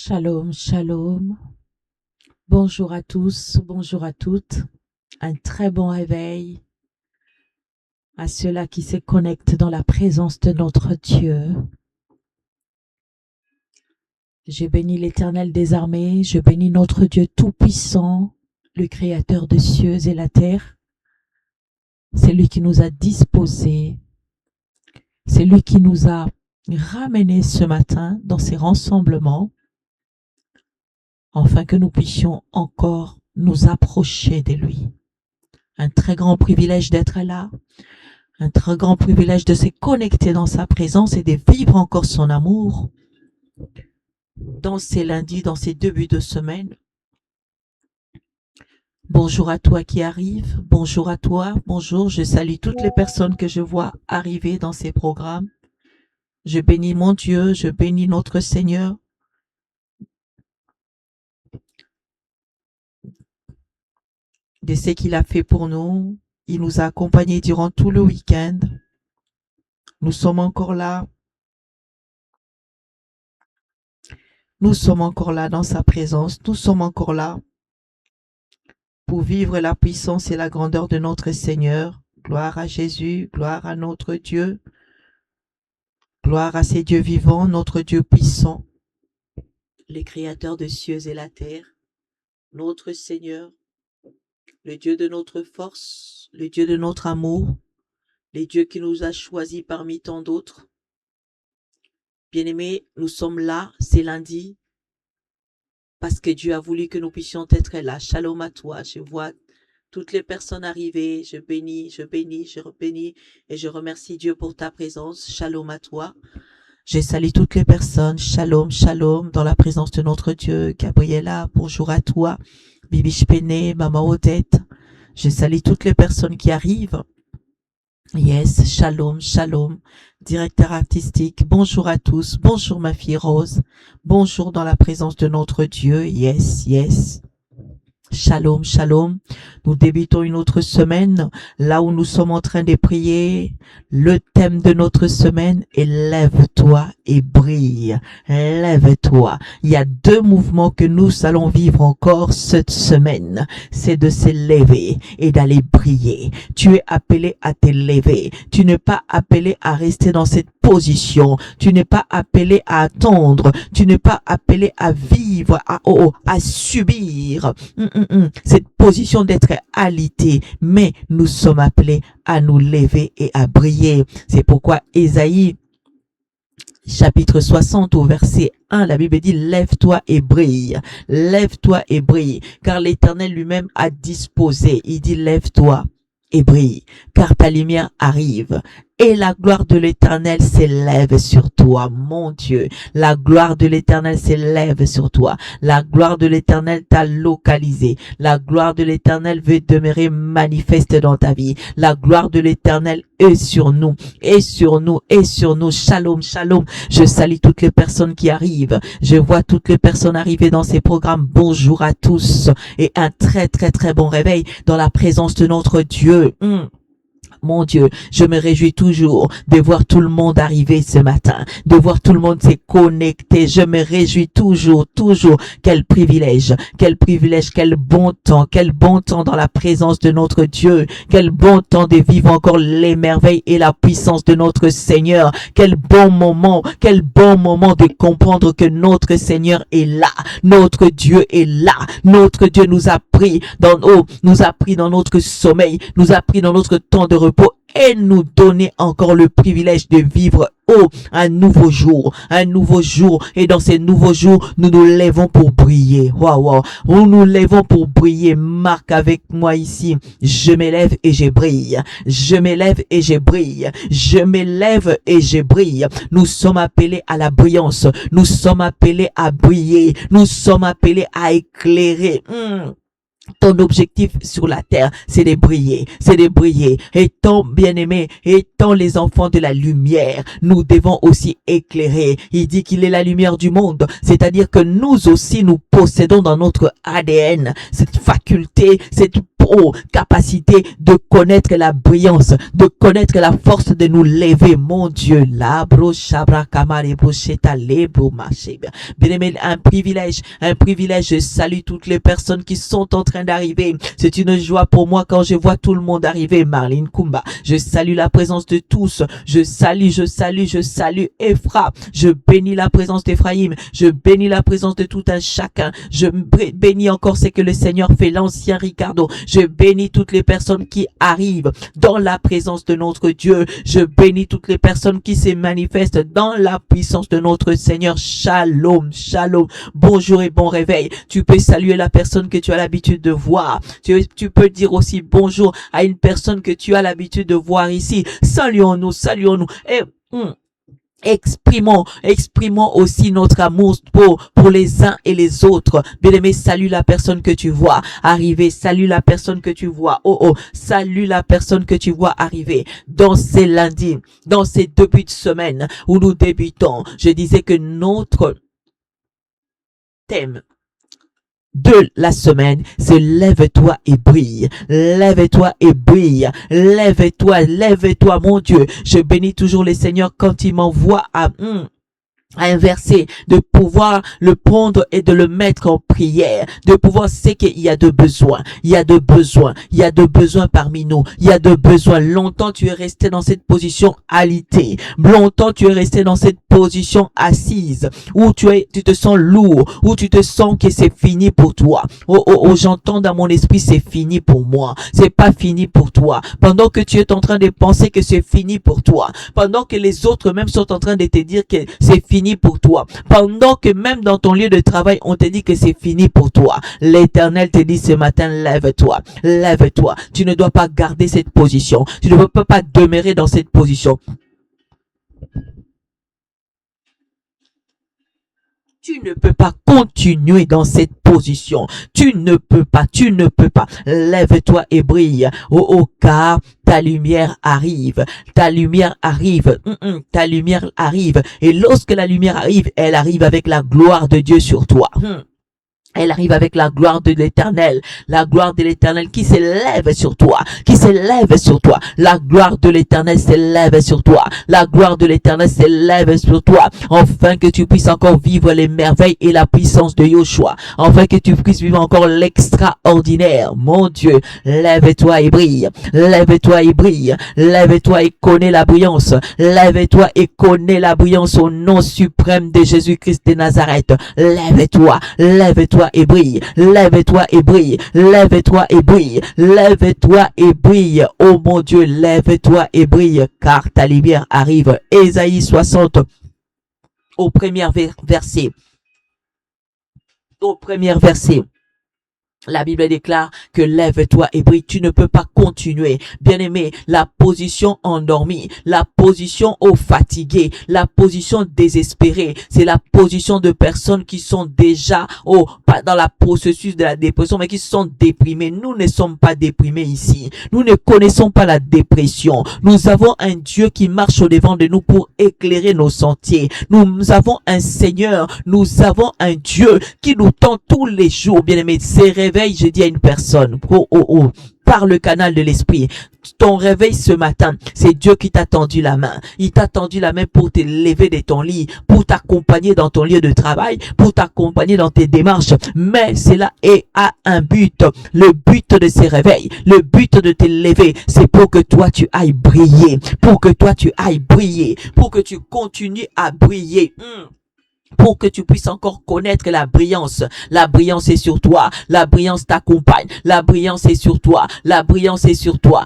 Shalom, shalom. Bonjour à tous, bonjour à toutes. Un très bon réveil à ceux-là qui se connectent dans la présence de notre Dieu. Je bénis l'Éternel des armées, je bénis notre Dieu tout-puissant, le Créateur des cieux et la terre. C'est lui qui nous a disposés, c'est lui qui nous a ramenés ce matin dans ces rassemblements, afin que nous puissions encore nous approcher de lui. Un très grand privilège d'être là, un très grand privilège de se connecter dans sa présence et de vivre encore son amour dans ces lundis, dans ces débuts de semaine. Bonjour à toi qui arrive, bonjour à toi, bonjour, je salue toutes les personnes que je vois arriver dans ces programmes. Je bénis mon Dieu, je bénis notre Seigneur. De ce qu'il a fait pour nous, il nous a accompagnés durant tout le week-end. Nous sommes encore là. Nous sommes encore là dans sa présence. Nous sommes encore là pour vivre la puissance et la grandeur de notre Seigneur. Gloire à Jésus, gloire à notre Dieu. Gloire à ces dieux vivants, notre Dieu puissant, les créateurs des cieux et la terre, notre Seigneur, le Dieu de notre force, le Dieu de notre amour, le Dieu qui nous a choisis parmi tant d'autres. Bien-aimés, nous sommes là, c'est lundi, parce que Dieu a voulu que nous puissions être là. Shalom à toi, je vois toutes les personnes arriver, je bénis et je remercie Dieu pour ta présence. Shalom à toi. Je salue toutes les personnes. Shalom, shalom, dans la présence de notre Dieu. Gabriela, bonjour à toi. Bibiche Péné, Maman Odette. Je salue toutes les personnes qui arrivent. Yes, shalom, shalom. Directeur artistique, bonjour à tous. Bonjour ma fille Rose. Bonjour dans la présence de notre Dieu. Yes, yes. Shalom, shalom. Nous débutons une autre semaine, là où nous sommes en train de prier. Le thème de notre semaine est lève-toi et brille. Lève-toi. Il y a deux mouvements que nous allons vivre encore cette semaine. C'est de se lever et d'aller briller. Tu es appelé à te lever. Tu n'es pas appelé à rester dans cette position. Tu n'es pas appelé à attendre. Tu n'es pas appelé à vivre, à subir cette position d'être alité, mais nous sommes appelés à nous lever et à briller. C'est pourquoi Ésaïe, chapitre 60 au verset 1, la Bible dit « Lève-toi et brille, lève-toi et brille, car l'Éternel lui-même a disposé. » Il dit « Lève-toi et brille, car ta lumière arrive. » Et la gloire de l'Éternel s'élève sur toi, mon Dieu. La gloire de l'Éternel s'élève sur toi. La gloire de l'Éternel t'a localisé. La gloire de l'Éternel veut demeurer manifeste dans ta vie. La gloire de l'Éternel est sur nous, et sur nous, et sur nous. Shalom, shalom. Je salue toutes les personnes qui arrivent. Je vois toutes les personnes arriver dans ces programmes. Bonjour à tous et un très, très, très bon réveil dans la présence de notre Dieu. Mon Dieu, je me réjouis toujours de voir tout le monde arriver ce matin, de voir tout le monde se connecter. Je me réjouis toujours. Quel privilège, quel bon temps dans la présence de notre Dieu. Quel bon temps de vivre encore les merveilles et la puissance de notre Seigneur. Quel bon moment de comprendre que notre Seigneur est là. Notre Dieu est là. Notre Dieu nous a pris dans notre sommeil, nous a pris dans notre temps de repos et nous donner encore le privilège de vivre un nouveau jour, et dans ces nouveaux jours, nous nous lèvons pour briller. Waouh, nous nous lèvons pour briller. Marque avec moi ici, je m'élève et je brille. Je m'élève et je brille. Je m'élève et je brille. Nous sommes appelés à la brillance. Nous sommes appelés à briller. Nous sommes appelés à éclairer. Ton objectif sur la terre, c'est de briller, Étant bien-aimés, étant les enfants de la lumière, nous devons aussi éclairer. Il dit qu'il est la lumière du monde, c'est-à-dire que nous aussi, nous possédons dans notre ADN cette faculté faculté, cette capacité de connaître la brillance, de connaître la force de nous lever, mon Dieu. Bien-aimé, un privilège, je salue toutes les personnes qui sont en train d'arriver. C'est une joie pour moi quand je vois tout le monde arriver. Marlene Kumba, je salue la présence de tous, je salue Ephra, je bénis la présence d'Ephraïm, je bénis la présence de tout un chacun, je bénis encore ce que le Seigneur fait, l'ancien Ricardo, je bénis toutes les personnes qui arrivent dans la présence de notre Dieu, je bénis toutes les personnes qui se manifestent dans la puissance de notre Seigneur. Shalom, shalom, bonjour et bon réveil. Tu peux saluer la personne que tu as l'habitude de voir, tu peux dire aussi bonjour à une personne que tu as l'habitude de voir ici. Saluons-nous et exprimons aussi notre amour pour les uns et les autres. Bien-aimé, salue la personne que tu vois arriver, salue la personne que tu vois, salue la personne que tu vois arriver. Dans ces lundis, dans ces débuts de semaine où nous débutons, je disais que notre thème de la semaine, c'est lève-toi et brille, lève-toi et brille, lève-toi, mon Dieu. Je bénis toujours les seigneurs quand ils m'envoient à un verset, de pouvoir le prendre et de le mettre en prière, de pouvoir c'est qu'il y a de besoins, il y a de besoins parmi nous, il y a de besoins. Longtemps tu es resté dans cette position alitée, longtemps tu es resté dans cette position assise, où tu te sens lourd, où tu te sens que c'est fini pour toi. J'entends dans mon esprit, c'est fini pour moi, c'est pas fini pour toi. Pendant que tu es en train de penser que c'est fini pour toi, pendant que les autres même sont en train de te dire que c'est fini pour toi, pendant que même dans ton lieu de travail on te dit que c'est fini pour toi, l'Éternel te dit ce matin, lève-toi, tu ne dois pas garder cette position, tu ne peux pas demeurer dans cette position. Tu ne peux pas continuer dans cette position. Tu ne peux pas. Lève-toi et brille. Car ta lumière arrive. Ta lumière arrive. Et lorsque la lumière arrive, elle arrive avec la gloire de Dieu sur toi. Elle arrive avec la gloire de l'Éternel qui s'élève sur toi, La gloire de l'Éternel s'élève sur toi. Afin que tu puisses encore vivre les merveilles et la puissance de Yoshua. Afin que tu puisses vivre encore l'extraordinaire. Mon Dieu, lève-toi et brille. Lève-toi et connais la brillance. Lève-toi et connais la brillance au nom suprême de Jésus-Christ de Nazareth. Lève-toi et brille, lève-toi et brille, oh mon Dieu, lève-toi et brille, car ta lumière arrive. Ésaïe 60, au premier verset. La Bible déclare que lève-toi et brille. Tu ne peux pas continuer. Bien-aimé, la position endormie, la position fatiguée, la position désespérée, c'est la position de personnes qui sont déjà pas dans la processus de la dépression, mais qui sont déprimées. Nous ne sommes pas déprimés ici. Nous ne connaissons pas la dépression. Nous avons un Dieu qui marche au devant de nous pour éclairer nos sentiers. Nous avons un Seigneur, nous avons un Dieu qui nous tend tous les jours. Bien-aimé, c'est réveil, je dis à une personne, par le canal de l'esprit, ton réveil ce matin, c'est Dieu qui t'a tendu la main. Il t'a tendu la main pour te lever de ton lit, pour t'accompagner dans ton lieu de travail, pour t'accompagner dans tes démarches. Mais cela a un but. Le but de ces réveils, le but de te lever, c'est pour que toi tu ailles briller, pour que tu continues à briller. Pour que tu puisses encore connaître la brillance. La brillance est sur toi. La brillance t'accompagne. La brillance est sur toi. Lève-toi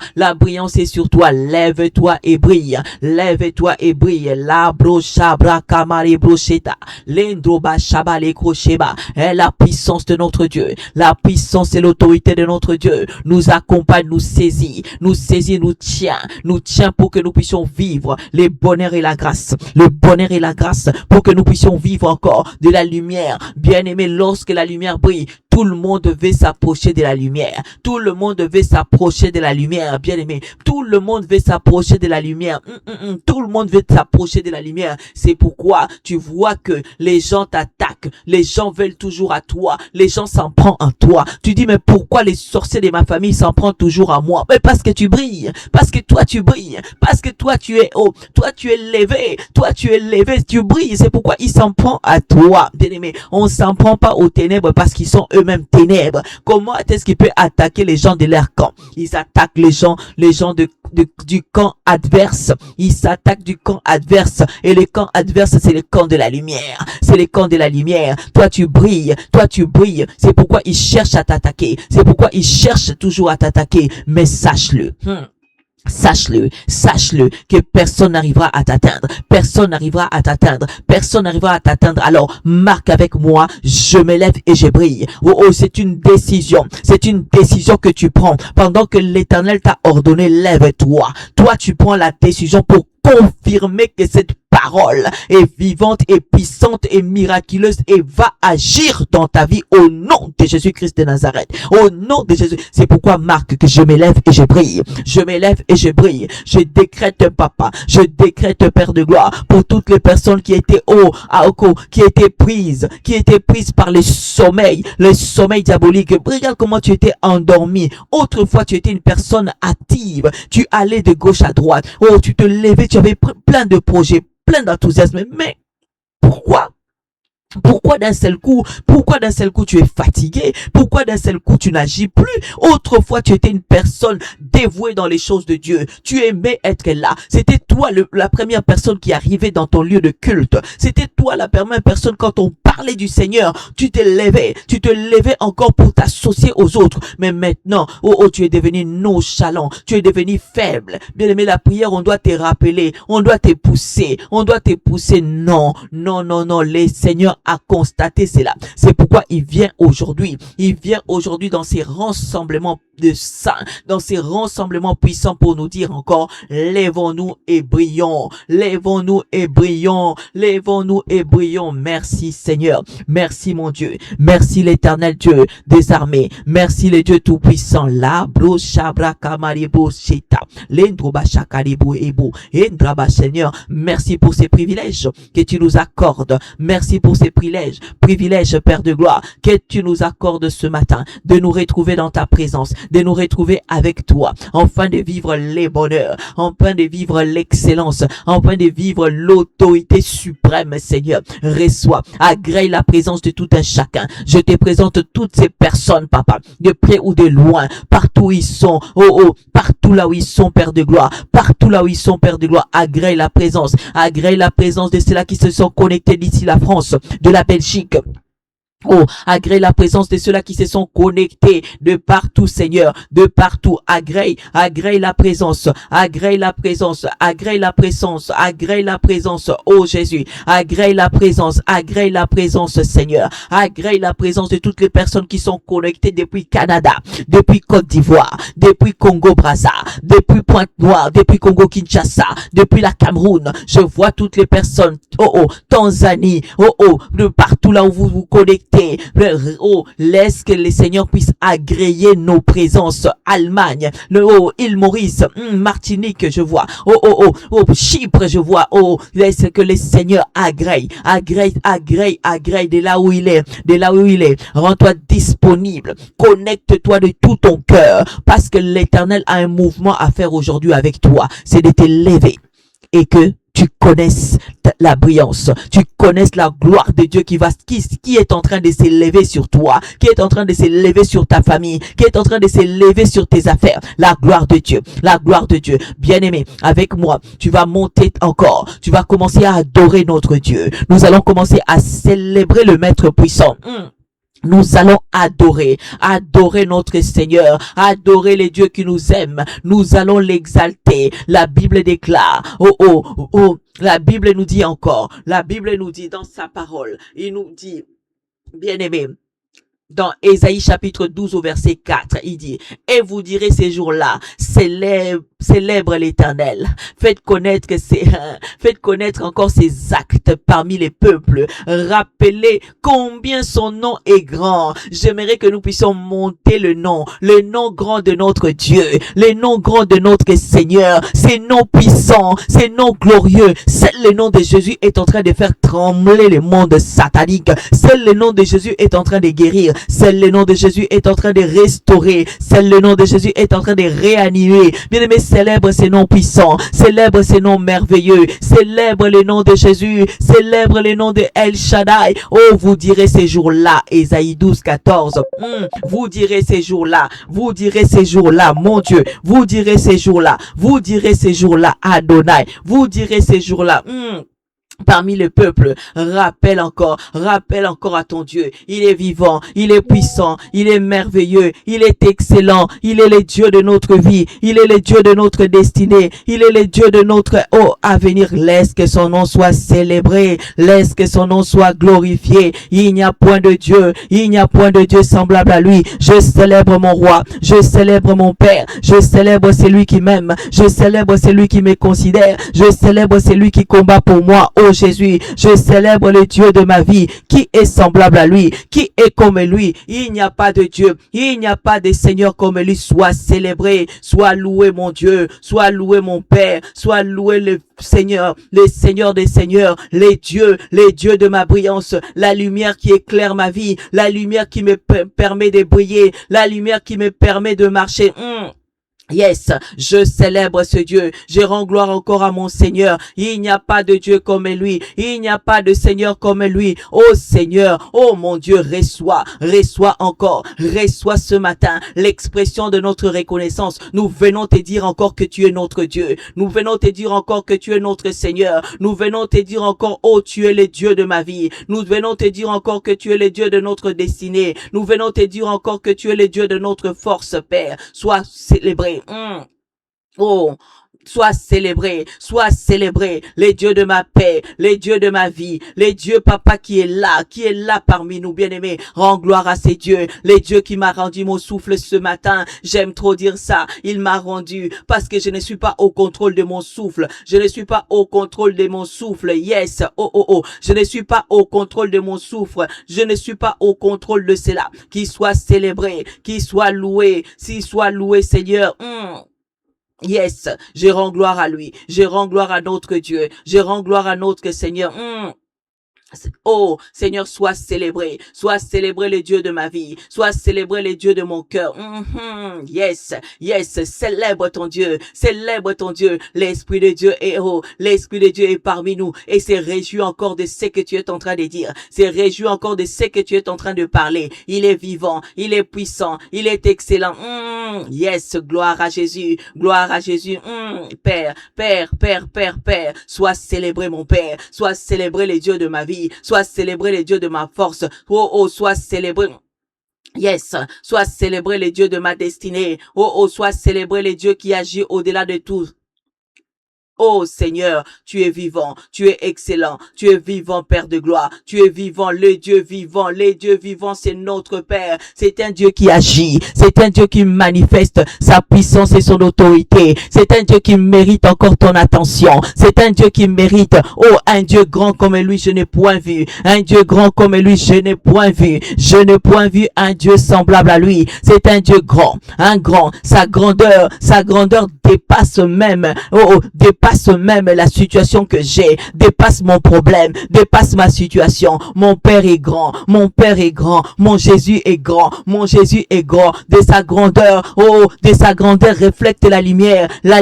et brille. La brochabra kamare brocheta. Lendroba shabale krocheba. La puissance de notre Dieu. La puissance et l'autorité de notre Dieu nous accompagne, nous saisit, nous tient pour que nous puissions vivre les bonheurs et la grâce. Pour que nous puissions vivre encore de la lumière. Bien-aimé, lorsque la lumière brille, Tout le monde veut s'approcher de la lumière. Tout le monde veut s'approcher de la lumière, bien-aimé. Tout le monde veut s'approcher de la lumière. Tout le monde veut s'approcher de la lumière. C'est pourquoi tu vois que les gens t'attaquent. Les gens veulent toujours à toi. Les gens s'en prennent à toi. Tu dis, mais pourquoi les sorciers de ma famille s'en prennent toujours à moi? Mais parce que tu brilles. Parce que toi, tu brilles. Parce que toi, tu es haut. Toi, tu es levé. Toi, tu es levé. Tu brilles. C'est pourquoi ils s'en prennent à toi. Bien-aimé, on s'en prend pas aux ténèbres parce qu'ils sont eux-mêmes ténèbres. Comment est-ce qu'ils peuvent attaquer les gens de leur camp? Ils attaquent les gens du camp adverse. Ils s'attaquent du camp adverse. Et le camp adverse, c'est le camp de la lumière. C'est le camp de la lumière. Toi, tu brilles. Toi, tu brilles. C'est pourquoi ils cherchent à t'attaquer. C'est pourquoi ils cherchent toujours à t'attaquer. Mais sache-le. Sache-le, que personne n'arrivera à t'atteindre. Personne n'arrivera à t'atteindre. Personne n'arrivera à t'atteindre. Alors, marque avec moi, je me lève et je brille. Oh, c'est une décision. C'est une décision que tu prends. Pendant que l'Éternel t'a ordonné, lève-toi. Toi, tu prends la décision pour confirmer que cette parole est vivante et puissante et miraculeuse et va agir dans ta vie au nom de Jésus-Christ de Nazareth. Au nom de Jésus. C'est pourquoi marque que je m'élève et je brille. Je m'élève et je brille. Je décrète papa. Je décrète Père de gloire pour toutes les personnes qui étaient qui étaient prises par le sommeil diabolique. Regarde comment tu étais endormi. Autrefois, tu étais une personne active. Tu allais de gauche à droite. Oh, tu te levais, tu avais plein de projets, plein d'enthousiasme. Mais pourquoi? Pourquoi d'un seul coup tu es fatigué? Pourquoi d'un seul coup tu n'agis plus? Autrefois tu étais une personne dévouée dans les choses de Dieu. Tu aimais être là. C'était toi la première personne qui arrivait dans ton lieu de culte. C'était toi la première personne quand on parlait du Seigneur. Tu te levais encore pour t'associer aux autres. Mais maintenant, tu es devenu nonchalant. Tu es devenu faible. Bien aimé, la prière, on doit te rappeler. On doit te pousser. Non. Les Seigneurs a constaté cela. C'est pourquoi il vient aujourd'hui dans ces rassemblements de saints, dans ces rassemblements puissants pour nous dire encore, lèvons-nous et brillons, lèvons-nous et brillons, lèvons-nous et brillons. Merci Seigneur, merci mon Dieu, merci l'Éternel Dieu des armées, merci le Dieu tout-puissant. La bro shabra kamaribo shita, l'endroba shakaribo ebo, endraba Seigneur, merci pour ces privilèges que tu nous accordes, merci pour ces privilèges, Père de gloire, que tu nous accordes ce matin, de nous retrouver dans ta présence, de nous retrouver avec toi, afin de vivre les bonheurs, afin de vivre l'excellence, afin de vivre l'autorité suprême. Seigneur, reçois, agrée la présence de tout un chacun. Je te présente toutes ces personnes, papa, de près ou de loin, partout où ils sont, partout là où ils sont, Père de gloire, partout là où ils sont, Père de gloire, agrée la présence de ceux-là qui se sont connectés d'ici la France, de la Belgique. Agrée la présence de ceux-là qui se sont connectés de partout, Seigneur, de partout. Agrée la présence, agrée la présence, Jésus. Agrée la présence, Seigneur. Agrée la présence de toutes les personnes qui sont connectées depuis Canada, depuis Côte d'Ivoire, depuis Congo-Brazza, depuis Pointe-Noire, depuis Congo-Kinshasa, depuis la Cameroun. Je vois toutes les personnes, Tanzanie, de partout là où vous vous connectez. Laisse que les seigneurs puissent agréer nos présences. Allemagne, île Maurice, Martinique, je vois. Chypre, je vois. Laisse que les seigneurs agrèent de là où il est. Rends-toi disponible. Connecte-toi de tout ton cœur. Parce que l'Éternel a un mouvement à faire aujourd'hui avec toi. C'est de te lever. Et que tu connaisses la brillance, tu connaisses la gloire de Dieu qui est en train de s'élever sur toi, qui est en train de s'élever sur ta famille, qui est en train de s'élever sur tes affaires. La gloire de Dieu, bien-aimé, avec moi, tu vas monter encore, tu vas commencer à adorer notre Dieu. Nous allons commencer à célébrer le Maître puissant. Nous allons adorer notre Seigneur, adorer les dieux qui nous aiment. Nous allons l'exalter. La Bible déclare, la Bible nous dit encore, la Bible nous dit dans sa parole, il nous dit, bien-aimé, Dans Ésaïe chapitre 12 au verset 4, il dit, et vous direz ces jours-là, célèbre l'Éternel. Faites connaître encore ses actes parmi les peuples. Rappelez combien son nom est grand. J'aimerais que nous puissions monter le nom grand de notre Dieu, le nom grand de notre Seigneur, ces noms puissants, ces noms glorieux. Seul le nom de Jésus est en train de faire trembler le monde satanique. Seul le nom de Jésus est en train de guérir. Seul le nom de Jésus est en train de restaurer. Seul le nom de Jésus est en train de réanimer. Bien-aimés, célèbre ces noms puissants. Célèbre ces noms merveilleux. Célèbre le nom de Jésus. Célèbre le nom de El Shaddai. Oh, vous direz ces jours-là, Ésaïe 12, 14. Vous direz ces jours-là. Vous direz ces jours-là, mon Dieu. Vous direz ces jours-là. Vous direz ces jours-là, Adonai. Vous direz ces jours-là. Parmi le peuple, rappelle encore à ton Dieu. Il est vivant, il est puissant, il est merveilleux, il est excellent, il est le Dieu de notre vie, il est le Dieu de notre destinée, il est le Dieu de notre avenir. Laisse que son nom soit célébré, laisse que son nom soit glorifié. Il n'y a point de Dieu semblable à lui. Je célèbre mon roi, je célèbre mon Père, je célèbre celui qui m'aime, je célèbre celui qui me considère, je célèbre celui qui combat pour moi. Oh Jésus, je célèbre le Dieu de ma vie, qui est semblable à lui, qui est comme lui. Il n'y a pas de Dieu, il n'y a pas de Seigneur comme lui. Sois célébré, sois loué mon Dieu, sois loué mon Père, sois loué le Seigneur des Seigneurs, les dieux de ma brillance, la lumière qui éclaire ma vie, la lumière qui me permet de briller, la lumière qui me permet de marcher. Yes, je célèbre ce Dieu. Je rends gloire encore à mon Seigneur. Il n'y a pas de Dieu comme lui. Il n'y a pas de Seigneur comme lui. Oh Seigneur, oh mon Dieu, reçois encore, reçois ce matin l'expression de notre reconnaissance. Nous venons te dire encore que tu es notre Dieu. Nous venons te dire encore que tu es notre Seigneur. Nous venons te dire encore, oh, tu es le Dieu de ma vie. Nous venons te dire encore que tu es le Dieu de notre destinée. Nous venons te dire encore que tu es le Dieu de notre force, Père. Sois célébré. Oh, sois célébré, les dieux de ma paix, les dieux de ma vie, les dieux papa qui est là parmi nous, bien-aimés. Rends gloire à ces dieux, les dieux qui m'a rendu mon souffle ce matin. J'aime trop dire ça, il m'a rendu parce que je ne suis pas au contrôle de mon souffle, je ne suis pas au contrôle de mon souffle. Yes, je ne suis pas au contrôle de mon souffle, je ne suis pas au contrôle de cela. Qu'il soit célébré, qu'il soit loué, s'il soit loué, Seigneur. Yes, je rends gloire à lui, je rends gloire à notre Dieu, je rends gloire à notre Seigneur. Oh, Seigneur, sois célébré le Dieu de ma vie, sois célébré le Dieu de mon cœur. Yes, célèbre ton Dieu, l'Esprit de Dieu est l'Esprit de Dieu est parmi nous et se réjouit encore de ce que tu es en train de dire, se réjouit encore de ce que tu es en train de parler. Il est vivant, il est puissant, il est excellent. Yes, gloire à Jésus, Père, sois célébré mon Père, sois célébré le Dieu de ma vie, sois célébré les dieux de ma force. Oh, sois célébré. Yes, sois célébré les dieux de ma destinée. Oh, sois célébré les dieux qui agissent au-delà de tout. Oh Seigneur, tu es vivant, tu es excellent, tu es vivant Père de gloire, tu es vivant, les dieux vivants, c'est notre Père, c'est un Dieu qui agit, c'est un Dieu qui manifeste sa puissance et son autorité, c'est un Dieu qui mérite encore ton attention, c'est un Dieu qui mérite, oh un Dieu grand comme lui je n'ai point vu, un Dieu grand comme lui je n'ai point vu un Dieu semblable à lui, c'est un Dieu grand, sa grandeur dépasse même la situation que j'ai, dépasse mon problème, dépasse ma situation. Mon Père est grand, mon Jésus est grand, de sa grandeur, reflète la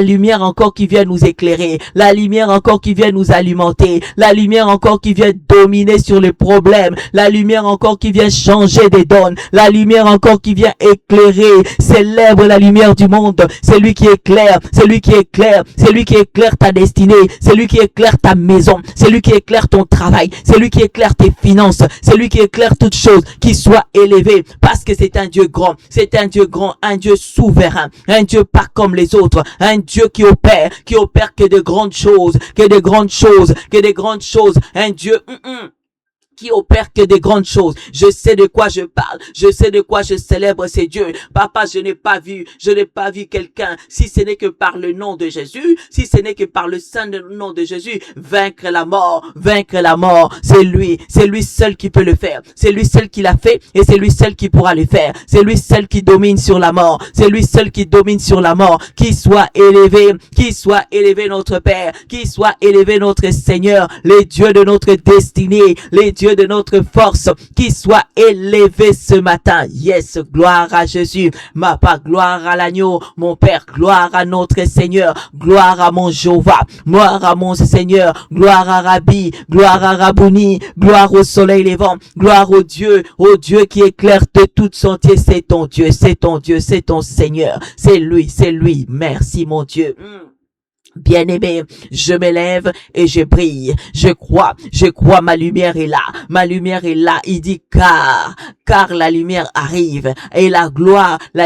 lumière encore qui vient nous éclairer, la lumière encore qui vient nous alimenter, la lumière encore qui vient dominer sur les problèmes, la lumière encore qui vient changer des donnes, la lumière encore qui vient éclairer. Célèbre la lumière du monde, c'est lui qui éclaire, ta destinée, c'est lui qui éclaire ta maison, c'est lui qui éclaire ton travail, c'est lui qui éclaire tes finances, c'est lui qui éclaire toutes choses, qui soit élevé, parce que c'est un Dieu grand, un Dieu souverain, un Dieu pas comme les autres, un Dieu qui opère que de grandes choses, un Dieu qui opère que des grandes choses. Je sais de quoi je parle. Je sais de quoi je célèbre ces dieux. Papa, je n'ai pas vu quelqu'un, si ce n'est que par le nom de Jésus, si ce n'est que par le saint nom de Jésus, vaincre la mort. C'est lui seul qui peut le faire. C'est lui seul qui l'a fait et c'est lui seul qui pourra le faire. C'est lui seul qui domine sur la mort. C'est lui seul qui domine sur la mort. Qu'il soit élevé notre Père, qu'il soit élevé notre Seigneur, les dieux de notre destinée, les dieux de notre force, qui soit élevé ce matin. Yes, gloire à Jésus. Ma part, gloire à l'agneau. Mon Père, gloire à notre Seigneur. Gloire à mon Jéhovah. Gloire à mon Seigneur. Gloire à Rabbi. Gloire à Rabouni. Gloire au soleil levant. Gloire au Dieu qui éclaire de tout sentier. C'est ton Dieu, c'est ton Dieu, c'est ton Seigneur. C'est lui. Merci mon Dieu. Bien-aimé, je m'élève et je brille. Je crois, ma lumière est là. Il dit car la lumière arrive et la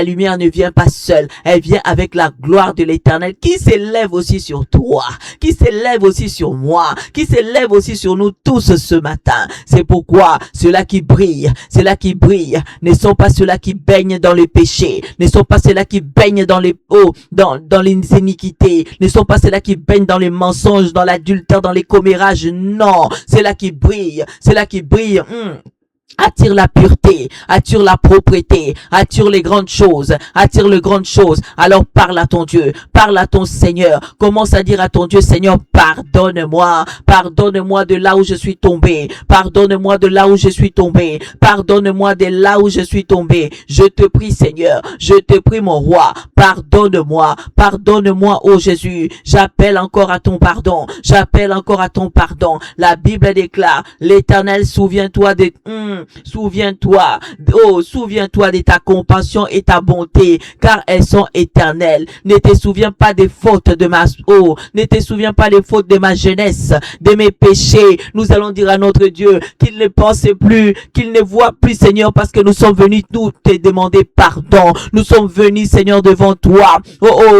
lumière ne vient pas seule. Elle vient avec la gloire de l'Éternel qui s'élève aussi sur toi, qui s'élève aussi sur moi, qui s'élève aussi sur nous tous ce matin. C'est pourquoi ceux-là qui brillent, ne sont pas ceux-là qui baignent dans le péché, ne sont pas ceux-là qui baignent dans les iniquités, ne sont pas ceux-là qui baignent dans les mensonges, dans l'adultère, dans les commérages. Non, c'est là qui brille, attire la pureté, attire la propreté, attire les grandes choses, attire les grandes choses. Alors parle à ton Dieu, parle à ton Seigneur. Commence à dire à ton Dieu, Seigneur, pardonne-moi de là où je suis tombé, pardonne-moi de là où je suis tombé, pardonne-moi de là où je suis tombé. Je te prie, Seigneur, je te prie, mon roi, pardonne-moi, ô Jésus. J'appelle encore à ton pardon. La Bible déclare, l'Éternel, souviens-toi de ta compassion et ta bonté, car elles sont éternelles. Ne te souviens pas des fautes de ma jeunesse, de mes péchés. Nous allons dire à notre Dieu qu'il ne pense plus, qu'il ne voit plus, Seigneur, parce que nous sommes venus nous te demander pardon. Nous sommes venus, Seigneur, devant toi.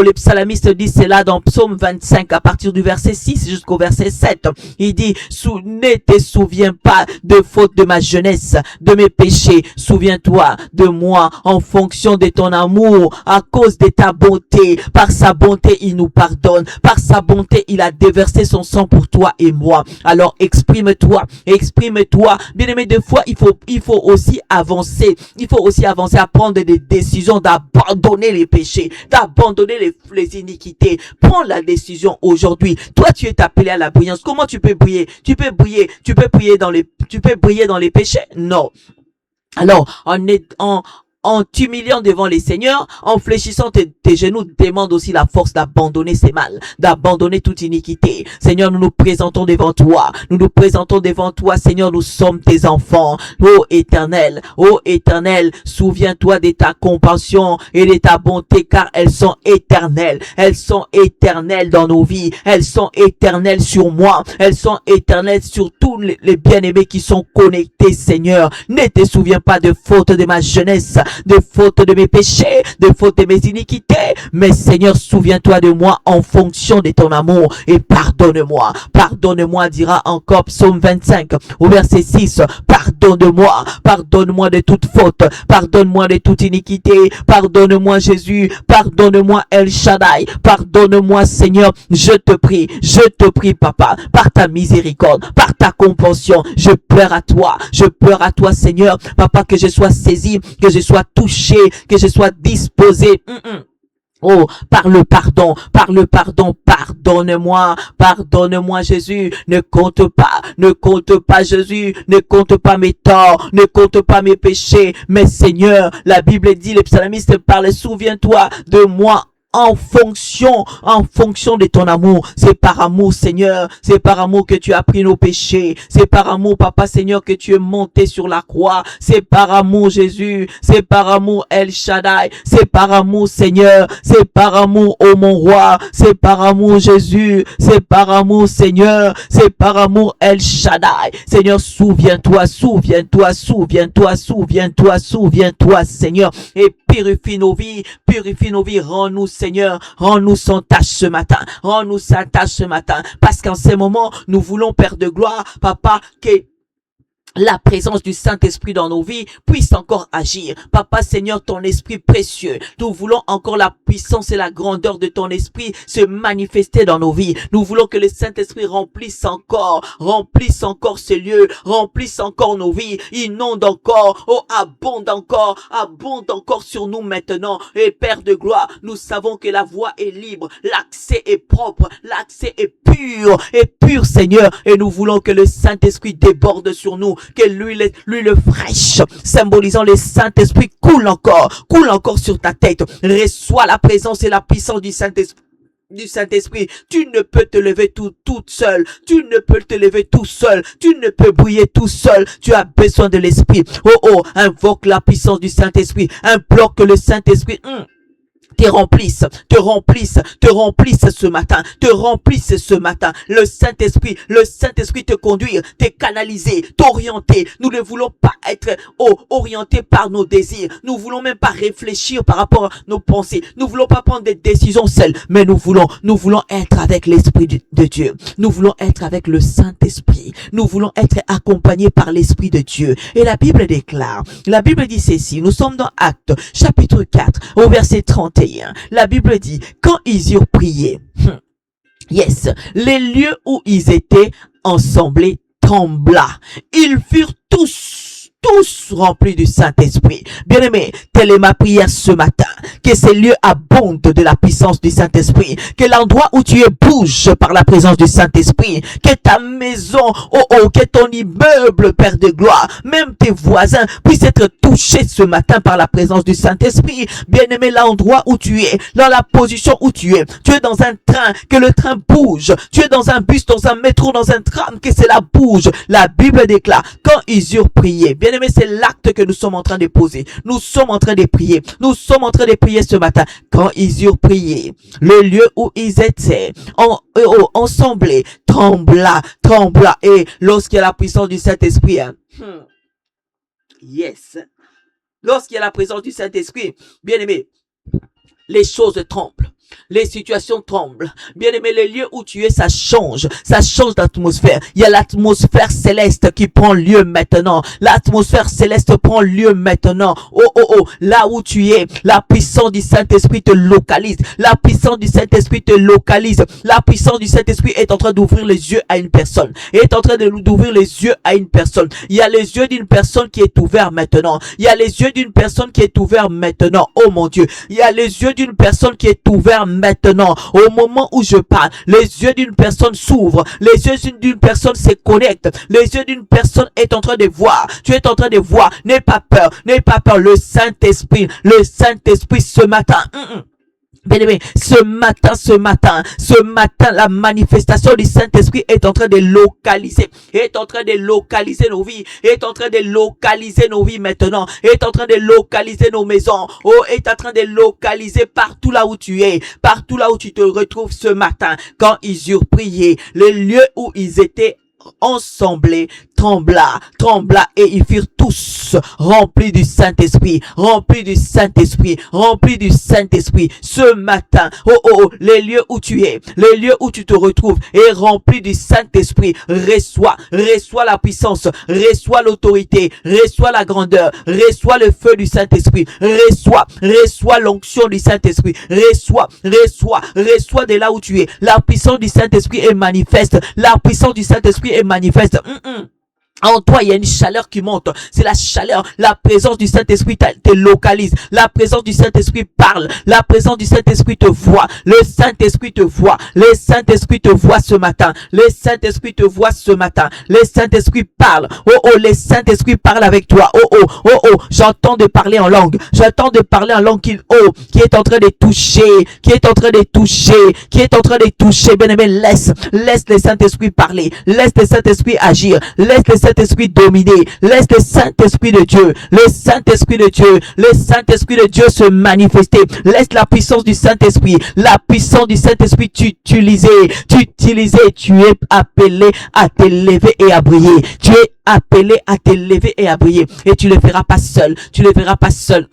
Les psalmistes disent cela dans Psaume 25 à partir du verset 6 jusqu'au verset 7. Il dit, ne te souviens pas de fautes de ma jeunesse, de mes péchés. Souviens-toi de moi en fonction de ton amour, à cause de ta bonté. Par sa bonté, il nous pardonne. Par sa bonté, il a déversé son sang pour toi et moi. Alors exprime-toi. Bien-aimé, des fois, il faut aussi avancer. À prendre des décisions d'abandonner les péchés, d'abandonner les iniquités. Prends la décision aujourd'hui. Toi, tu es appelé à la brillance. Comment tu peux briller? Tu peux briller dans les péchés? Non. Alors, en t'humiliant devant les seigneurs, en fléchissant tes genoux, demande aussi la force d'abandonner ces mal, d'abandonner toute iniquité. Seigneur, nous nous présentons devant toi, Seigneur, nous sommes tes enfants. Ô Éternel, souviens-toi de ta compassion et de ta bonté, car elles sont éternelles dans nos vies, elles sont éternelles sur moi, elles sont éternelles sur tous les bien-aimés qui sont connectés, Seigneur. Ne te souviens pas de fautes de ma jeunesse, de fautes de mes péchés, de fautes de mes iniquités. Mais Seigneur, souviens-toi de moi en fonction de ton amour et pardonne-moi. Pardonne-moi, dira encore Psaume 25 au verset 6. Pardonne-moi de toute faute, pardonne-moi de toute iniquité, pardonne-moi Jésus, pardonne-moi El Shaddai, pardonne-moi Seigneur. Je te prie Papa, par ta miséricorde, par ta compassion, je pleure à toi Seigneur, Papa, que je sois saisi, que je sois touché, que je sois disposé. Oh, par le pardon, pardonne-moi Jésus, ne compte pas Jésus, ne compte pas mes torts, ne compte pas mes péchés, mais Seigneur, la Bible dit, les psalmistes parlent, souviens-toi de moi en fonction de ton amour. C'est par amour, Seigneur, c'est par amour que tu as pris nos péchés, c'est par amour, Papa, Seigneur, que tu es monté sur la croix, c'est par amour, Jésus, c'est par amour, El Shaddai, c'est par amour, Seigneur, c'est par amour, ô mon roi, c'est par amour, Jésus, c'est par amour, Seigneur, c'est par amour, El Shaddai. Seigneur, souviens-toi, Seigneur, et purifie nos vies, rends-nous, Seigneur, rends-nous sans tâche ce matin, parce qu'en ces moments, nous voulons, Père de gloire, Papa, la présence du Saint-Esprit dans nos vies puisse encore agir. Papa Seigneur, ton esprit précieux, nous voulons encore la puissance et la grandeur de ton esprit se manifester dans nos vies. Nous voulons que le Saint-Esprit remplisse encore ce lieu, remplisse encore nos vies, inonde encore, abonde encore sur nous maintenant. Et Père de gloire, nous savons que la voie est libre, l'accès est propre, l'accès est pur Seigneur, et nous voulons que le Saint-Esprit déborde sur nous, que l'huile fraîche, symbolisant le Saint-Esprit, coule encore sur ta tête. Reçois la présence et la puissance du Saint-Esprit. Tu ne peux te lever toute seule. Tu ne peux te lever tout seul. Tu ne peux briller tout seul. Tu as besoin de l'Esprit. Invoque la puissance du Saint-Esprit. Implore que le Saint-Esprit te remplisse ce matin. Le Saint-Esprit te conduire, te canaliser, t'orienter. Nous ne voulons pas être orientés par nos désirs. Nous voulons même pas réfléchir par rapport à nos pensées. Nous voulons pas prendre des décisions seules, mais nous voulons être avec l'Esprit de Dieu. Nous voulons être avec le Saint-Esprit. Nous voulons être accompagnés par l'Esprit de Dieu. Et la Bible déclare, la Bible dit ceci, nous sommes dans Actes, chapitre 4, au verset 31. La Bible dit, quand ils eurent prié, les lieux où ils étaient ensemblés trembla. Ils furent tous remplis du Saint-Esprit. Bien-aimé, telle est ma prière ce matin. Que ces lieux abondent de la puissance du Saint-Esprit. Que l'endroit où tu es bouge par la présence du Saint-Esprit. Que ta maison, que ton immeuble, Père de gloire, même tes voisins puissent être touchés ce matin par la présence du Saint-Esprit. Bien-aimé, l'endroit où tu es, dans la position où tu es dans un train, que le train bouge. Tu es dans un bus, dans un métro, dans un tram, que cela bouge. La Bible déclare, quand ils eurent prié, bien-aimé, c'est l'acte que nous sommes en train de poser. Nous sommes en train de prier. Nous sommes en train de prier ce matin. Quand ils eurent prié, le lieu où ils étaient ensemblés trembla. Et lorsqu'il y a la puissance du Saint-Esprit, lorsqu'il y a la présence du Saint-Esprit, bien-aimé, les choses tremblent. Les situations tremblent. Bien-aimé, les lieux où tu es, ça change d'atmosphère. Il y a l'atmosphère céleste qui prend lieu maintenant. L'atmosphère céleste prend lieu maintenant. Là où tu es, la puissance du Saint-Esprit te localise. La puissance du Saint-Esprit te localise. La puissance du Saint-Esprit est en train d'ouvrir les yeux à une personne. Est en train d'ouvrir les yeux à une personne. Il y a les yeux d'une personne qui est ouvert maintenant. Il y a les yeux d'une personne qui est ouvert maintenant. Oh mon Dieu. Il y a les yeux d'une personne qui est ouvert maintenant. Au moment où je parle, les yeux d'une personne s'ouvrent, les yeux d'une personne se connectent, les yeux d'une personne est en train de voir. Tu es en train de voir. N'aie pas peur. Le Saint-Esprit ce matin. Bien-aimé, ce matin, la manifestation du Saint-Esprit est en train de localiser nos vies, est en train de localiser nos vies maintenant, est en train de localiser nos maisons, est en train de localiser partout là où tu es, partout là où tu te retrouves ce matin. Quand ils eurent prié, le lieu où ils étaient ensemblés trembla et ils furent tous remplis du Saint-Esprit, ce matin. Les lieux où tu es, les lieux où tu te retrouves est rempli du Saint-Esprit. Reçois la puissance, reçois l'autorité, reçois la grandeur, reçois le feu du Saint-Esprit, reçois l'onction du Saint-Esprit, reçois de là où tu es. La puissance du Saint-Esprit est manifeste, la puissance du Saint-Esprit est manifeste. En toi, il y a une chaleur qui monte. C'est la chaleur. La présence du Saint-Esprit te localise. La présence du Saint-Esprit parle. La présence du Saint-Esprit te voit. Le Saint-Esprit te voit. Le Saint-Esprit te voit ce matin. Le Saint-Esprit te voit ce matin. Le Saint-Esprit parle. Le Saint-Esprit parle avec toi. J'entends de parler en langue. J'entends de parler en langue qui est en train de toucher. Bien-aimé, laisse le Saint-Esprit parler. Laisse le Saint-Esprit agir. Laisse le Saint-Esprit dominer. Laisse le Saint-Esprit de Dieu se manifester. Laisse la puissance du Saint-Esprit t'utiliser. Tu es appelé à t'élever et à briller. Tu es appelés à t'élever et à briller. Et tu le feras pas seul. Tu le feras pas seul.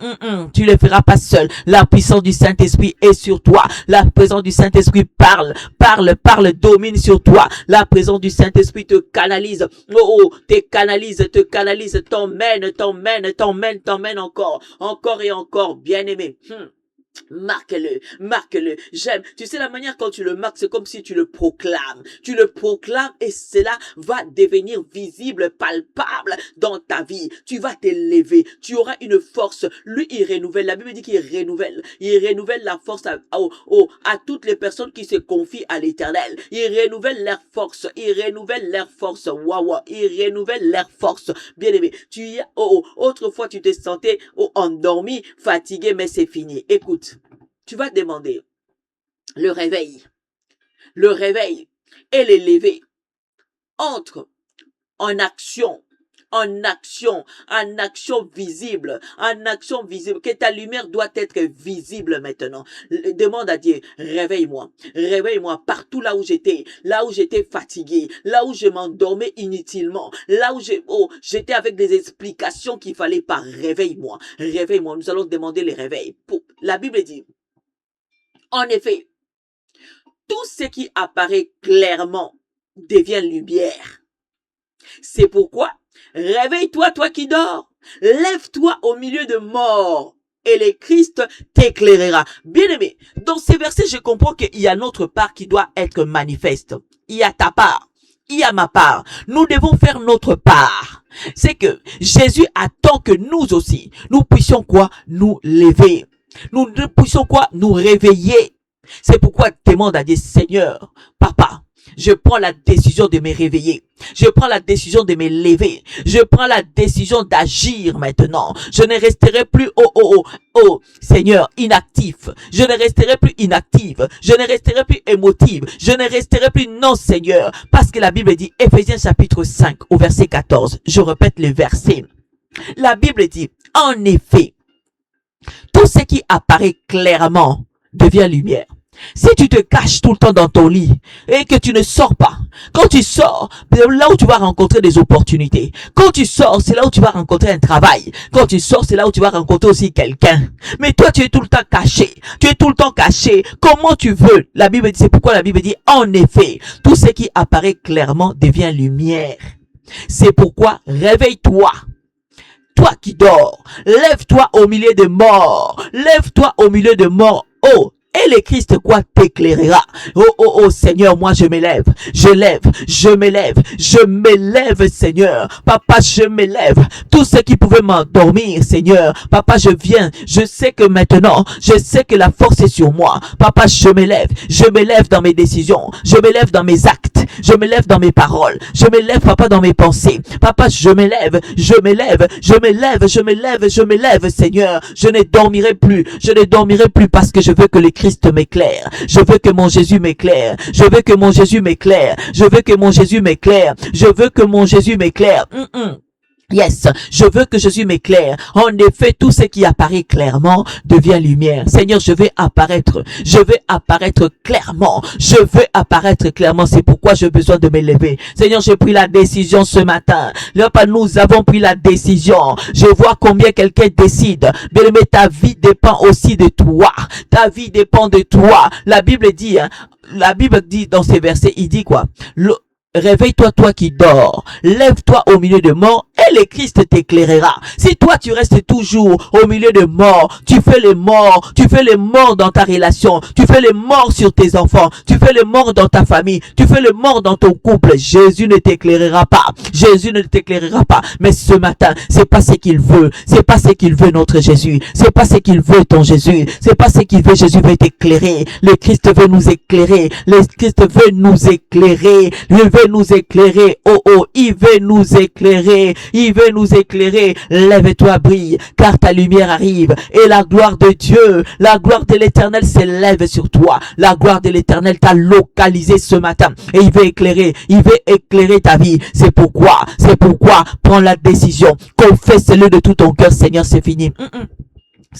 Tu le feras pas seul. La puissance du Saint-Esprit est sur toi. La présence du Saint-Esprit parle, domine sur toi. La présence du Saint-Esprit te canalise. Te canalise, t'emmène encore et encore, bien-aimé. Marque-le. J'aime. Tu sais, la manière quand tu le marques, c'est comme si tu le proclames. Tu le proclames et cela va devenir visible, palpable dans ta vie. Tu vas t'élever. Tu auras une force. Lui, il renouvelle. La Bible dit qu'il renouvelle. Il renouvelle la force à toutes les personnes qui se confient à l'Éternel. Il renouvelle leur force. Il renouvelle leur force. Waouh. Il renouvelle leur force. Bien-aimé. Autrefois, tu te sentais endormi, fatigué, mais c'est fini. Écoute. Tu vas demander le réveil et l'élever entre en action visible, que ta lumière doit être visible maintenant. Demande à Dieu, réveille-moi partout là où j'étais fatigué, là où je m'endormais inutilement, là où j'étais avec des explications qu'il fallait pas. Réveille-moi, nous allons demander les réveils. La Bible dit, en effet, tout ce qui apparaît clairement devient lumière. C'est pourquoi, réveille-toi, toi qui dors. Lève-toi au milieu de morts et le Christ t'éclairera. Bien-aimé, dans ces versets, je comprends qu'il y a notre part qui doit être manifeste. Il y a ta part. Il y a ma part. Nous devons faire notre part. C'est que Jésus attend que nous aussi, nous puissions quoi? Nous lever. Nous puissions quoi? Nous réveiller. C'est pourquoi demande à Dieu, Seigneur, Papa, je prends la décision de me réveiller. Je prends la décision de me lever. Je prends la décision d'agir maintenant. Je ne resterai plus, Seigneur, inactif. Je ne resterai plus inactive. Je ne resterai plus émotive. Je ne resterai plus, non, Seigneur. Parce que la Bible dit, Éphésiens chapitre 5, au verset 14. Je répète le verset. La Bible dit, en effet, tout ce qui apparaît clairement devient lumière. Si tu te caches tout le temps dans ton lit et que tu ne sors pas, quand tu sors, c'est là où tu vas rencontrer des opportunités. Quand tu sors, c'est là où tu vas rencontrer un travail. Quand tu sors, c'est là où tu vas rencontrer aussi quelqu'un. Mais toi, tu es tout le temps caché. Comment tu veux? La Bible dit, c'est pourquoi la Bible dit, en effet, tout ce qui apparaît clairement devient lumière. C'est pourquoi, réveille-toi. Toi qui dors, lève-toi au milieu des morts. Et le Christ quoi t'éclairera. Seigneur, moi je m'élève, Seigneur. Papa, je m'élève. Tout ce qui pouvait m'endormir, Seigneur. Papa, je viens. Je sais que maintenant, la force est sur moi. Papa, je m'élève dans mes décisions. Je m'élève dans mes actes. Je m'élève dans mes paroles. Je m'élève, Papa, dans mes pensées. Papa, je m'élève, Seigneur. Je ne dormirai plus parce que je veux que le Christ m'éclaire. Je veux que mon Jésus m'éclaire. Yes, je veux que Jésus m'éclaire. En effet, tout ce qui apparaît clairement devient lumière. Seigneur, je veux apparaître clairement. C'est pourquoi j'ai besoin de m'élever. Seigneur, j'ai pris la décision ce matin. Là, nous avons pris la décision. Je vois combien quelqu'un décide. Bien-aimé, ta vie dépend aussi de toi. La Bible dit dans ces versets, il dit quoi? Réveille-toi, toi qui dors. Lève-toi au milieu de morts et le Christ t'éclairera. Si toi tu restes toujours au milieu de morts, tu fais les morts dans ta relation, tu fais les morts sur tes enfants, tu fais les morts dans ta famille, tu fais les morts dans ton couple, Jésus ne t'éclairera pas. Mais ce matin, c'est pas ce qu'il veut notre Jésus, c'est pas ce qu'il veut ton Jésus, c'est pas ce qu'il veut. Jésus veut t'éclairer. Le Christ veut nous éclairer. Il veut nous éclairer. Il veut nous éclairer. Lève-toi, brille, car ta lumière arrive. Et la gloire de Dieu, la gloire de l'Éternel s'élève sur toi. La gloire de l'Éternel t'a localisé ce matin. Et il veut éclairer ta vie. C'est pourquoi, prends la décision. Confesse-le de tout ton cœur, Seigneur, c'est fini.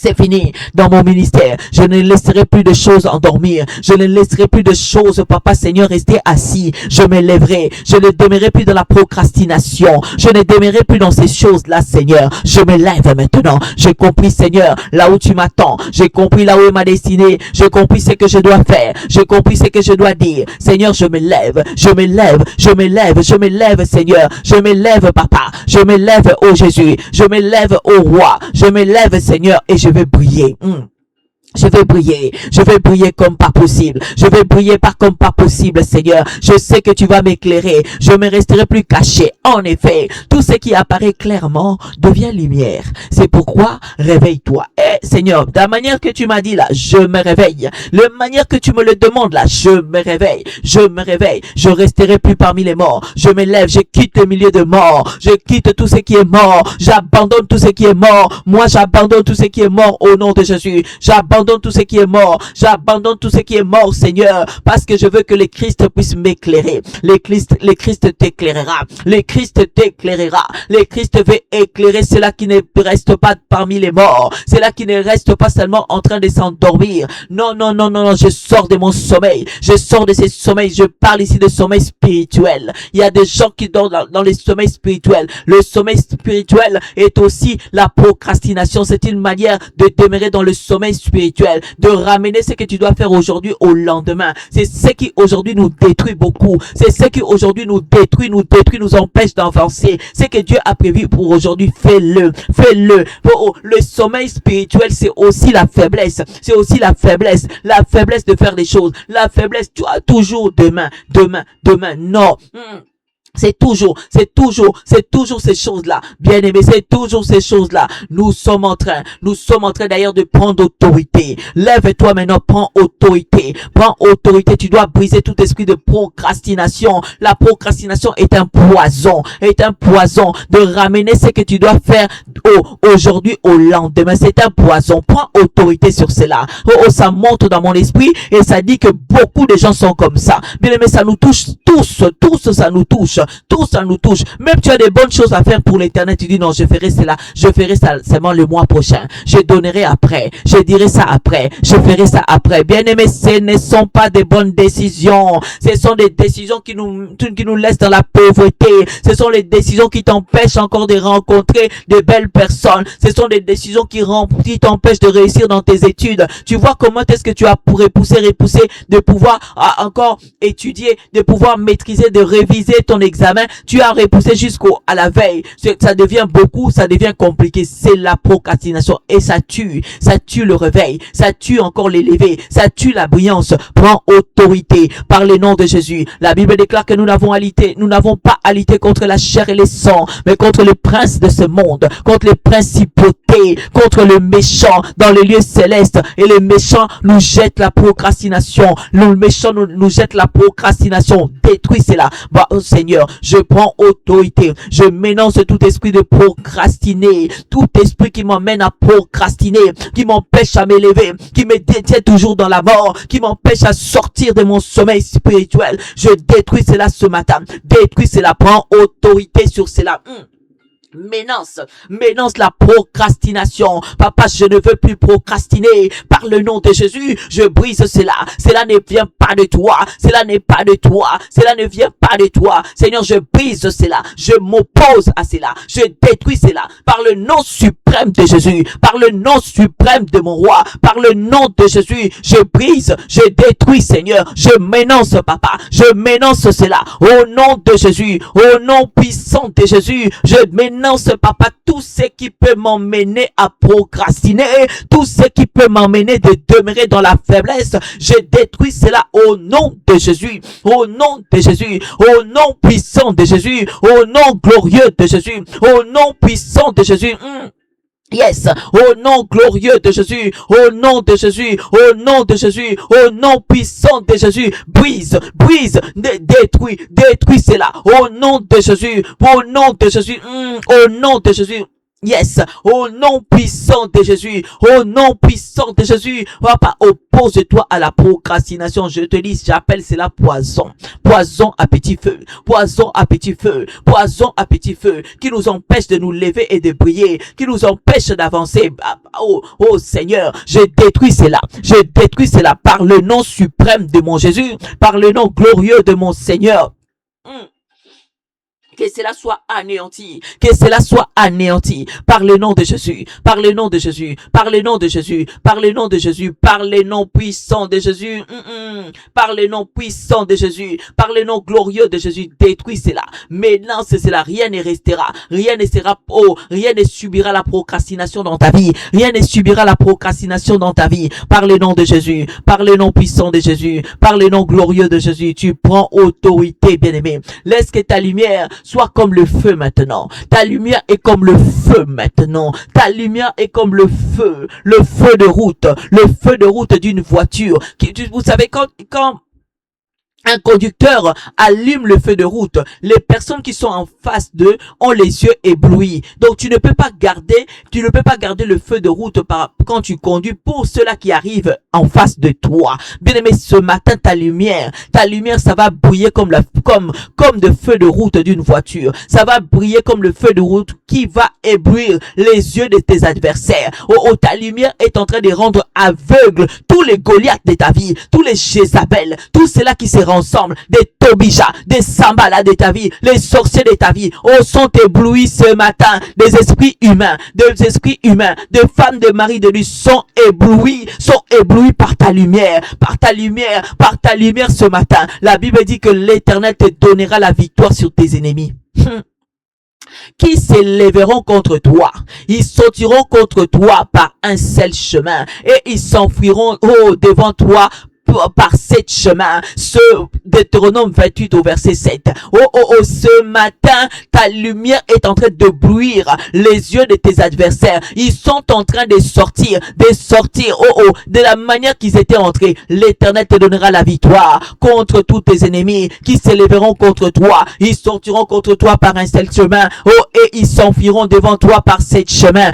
C'est fini dans mon ministère. Je ne laisserai plus de choses endormir. Je ne laisserai plus de choses, Papa Seigneur, rester assis. Je me lèverai. Je ne demeurerai plus dans la procrastination. Je ne demeurerai plus dans ces choses-là, Seigneur. Je me lève maintenant. J'ai compris, Seigneur, là où tu m'attends. J'ai compris là où il m'a destiné. J'ai compris ce que je dois faire. J'ai compris ce que je dois dire. Seigneur, je me lève. Je me lève. Je me lève. Je me lève, Seigneur. Je me lève, Papa. Je me lève, ô Jésus. Je me lève, ô Roi. Je me lève, Seigneur, et je vais briller. Je vais briller comme pas possible. Je vais briller pas comme pas possible, Seigneur. Je sais que tu vas m'éclairer. Je me resterai plus caché. En effet, tout ce qui apparaît clairement devient lumière. C'est pourquoi, réveille-toi. Seigneur, de la manière que tu m'as dit là, je me réveille. De la manière que tu me le demandes là, je me réveille. Je me réveille. Je resterai plus parmi les morts. Je me lève, je quitte le milieu de morts. Je quitte tout ce qui est mort. J'abandonne tout ce qui est mort. Moi, j'abandonne tout ce qui est mort au nom de Jésus. J'abandonne tout ce qui est mort. J'abandonne tout ce qui est mort, Seigneur, parce que je veux que le Christ puisse m'éclairer. Le Christ t'éclairera. Le Christ t'éclairera. Le Christ veut éclairer cela qui ne reste pas parmi les morts. Cela qui ne reste pas seulement en train de s'endormir. Non, non, non, non, non, je sors de mon sommeil. Je sors de ces sommeils. Je parle ici de sommeil spirituel. Il y a des gens qui dorment dans les sommeils spirituels. Le sommeil spirituel est aussi la procrastination. C'est une manière de demeurer dans le sommeil spirituel, de ramener ce que tu dois faire aujourd'hui au lendemain. C'est ce qui aujourd'hui nous détruit beaucoup. C'est ce qui aujourd'hui nous détruit, nous empêche d'avancer. Ce que Dieu a prévu pour aujourd'hui, fais-le. Fais-le. Le sommeil spirituel, c'est aussi la faiblesse. C'est aussi la faiblesse. La faiblesse de faire les choses. La faiblesse, tu as toujours demain. Non. C'est toujours ces choses-là. Bien aimé, c'est toujours ces choses-là. Nous sommes en train d'ailleurs de prendre autorité. Lève-toi maintenant, prends autorité. Prends autorité. Tu dois briser tout esprit de procrastination. La procrastination est un poison de ramener ce que tu dois faire aujourd'hui au lendemain. C'est un poison. Prends autorité sur cela. Ça monte dans mon esprit et ça dit que beaucoup de gens sont comme ça. Bien aimé, ça nous touche tous, ça nous touche. Tout ça nous touche. Même tu as des bonnes choses à faire pour l'éternel. Tu dis non, je ferai ça seulement le mois prochain. Je donnerai après. Je dirai ça après. Je ferai ça après. Bien aimé, ce ne sont pas des bonnes décisions. Ce sont des décisions qui nous laissent dans la pauvreté. Ce sont les décisions qui t'empêchent encore de rencontrer de belles personnes. Ce sont des décisions qui t'empêchent de réussir dans tes études. Tu vois comment est-ce que tu as pour repousser, de pouvoir encore étudier, de pouvoir maîtriser, de réviser ton examen. Tu as repoussé jusqu'à la veille. Ça devient beaucoup, ça devient compliqué. C'est la procrastination et ça tue le réveil, ça tue encore l'élevé, ça tue la brillance. Prends autorité par le nom de Jésus. La Bible déclare que nous n'avons pas à lutter contre la chair et les sangs, mais contre le prince de ce monde, contre les principautés, contre le méchant dans les lieux célestes. Et le méchant nous jette la procrastination. Le méchant nous jette la procrastination. Détruis cela. Seigneur, je prends autorité. Je m'énonce tout esprit de procrastiner, tout esprit qui m'emmène à procrastiner, qui m'empêche à m'élever, qui me détient toujours dans la mort, qui m'empêche à sortir de mon sommeil spirituel. Je détruis cela ce matin. Détruis cela. Prends autorité sur cela. M'énonce la procrastination. Papa, je ne veux plus procrastiner. Par le nom de Jésus, je brise cela. Cela ne vient pas de toi. Cela n'est pas de toi. Cela ne vient pas de toi. Seigneur, je brise cela. Je m'oppose à cela. Je détruis cela. Par le nom suprême de Jésus. Par le nom suprême de mon roi. Par le nom de Jésus, je brise. Je détruis, Seigneur. Je m'énonce, Papa. Je m'énonce cela. Au nom de Jésus. Au nom puissant de Jésus. Je m'énonce, Papa, tout ce qui peut m'emmener à procrastiner, tout ce qui peut m'emmener de demeurer dans la faiblesse, je détruis cela au nom de Jésus, au nom de Jésus, au nom puissant de Jésus, au nom glorieux de Jésus, au nom puissant de Jésus. Yes, au nom glorieux de Jésus, au nom de Jésus, au nom de Jésus, au nom puissant de Jésus, brise, détruis cela, au nom de Jésus, au nom de Jésus, au nom de Jésus. Yes, au nom puissant de Jésus, au nom puissant de Jésus, papa, oppose-toi à la procrastination. Je te dis, j'appelle cela poison. Poison à petit feu, poison à petit feu, poison à petit feu, qui nous empêche de nous lever et de prier, qui nous empêche d'avancer. Oh Seigneur, je détruis cela par le nom suprême de mon Jésus, par le nom glorieux de mon Seigneur. Que cela soit anéanti, que cela soit anéanti par le nom de Jésus, par le nom de Jésus, par le nom de Jésus, par le nom de Jésus, par le nom puissant de Jésus, par le nom puissant de Jésus, par le nom glorieux de Jésus, détruis cela, mélange cela, rien ne restera, rien ne sera, rien ne subira la procrastination dans ta vie, rien ne subira la procrastination dans ta vie, par le nom de Jésus, par le nom puissant de Jésus, par le nom glorieux de Jésus, tu prends autorité, bien-aimé, laisse que ta lumière soit comme le feu maintenant. Ta lumière est comme le feu maintenant. Ta lumière est comme le feu de route d'une voiture. Vous savez, quand un conducteur allume le feu de route, les personnes qui sont en face d'eux ont les yeux éblouis. Donc tu ne peux pas garder le feu de route quand tu conduis pour ceux-là qui arrivent en face de toi. Bien-aimé, ce matin, ta lumière, ça va briller comme de feu de route d'une voiture. Ça va briller comme le feu de route qui va éblouir les yeux de tes adversaires. Ta lumière est en train de rendre aveugle tous les Goliaths de ta vie, tous les Jézabel, tous ceux-là qui se ensemble, des Tobija, des Sambala de ta vie, les sorciers de ta vie, sont éblouis ce matin, des esprits humains, de femmes, de maris de lui sont éblouis par ta lumière ce matin. La Bible dit que l'Éternel te donnera la victoire sur tes ennemis. Qui s'élèveront contre toi, ils sauteront contre toi par un seul chemin et ils s'enfuiront devant toi par 7 chemins. Ce Deutéronome 28 au verset 7. Ce matin, ta lumière est en train de blouir les yeux de tes adversaires. Ils sont en train de sortir, de la manière qu'ils étaient entrés. L'Éternel te donnera la victoire contre tous tes ennemis qui s'élèveront contre toi. Ils sortiront contre toi par un seul chemin. Et ils s'enfuiront devant toi par 7 chemins.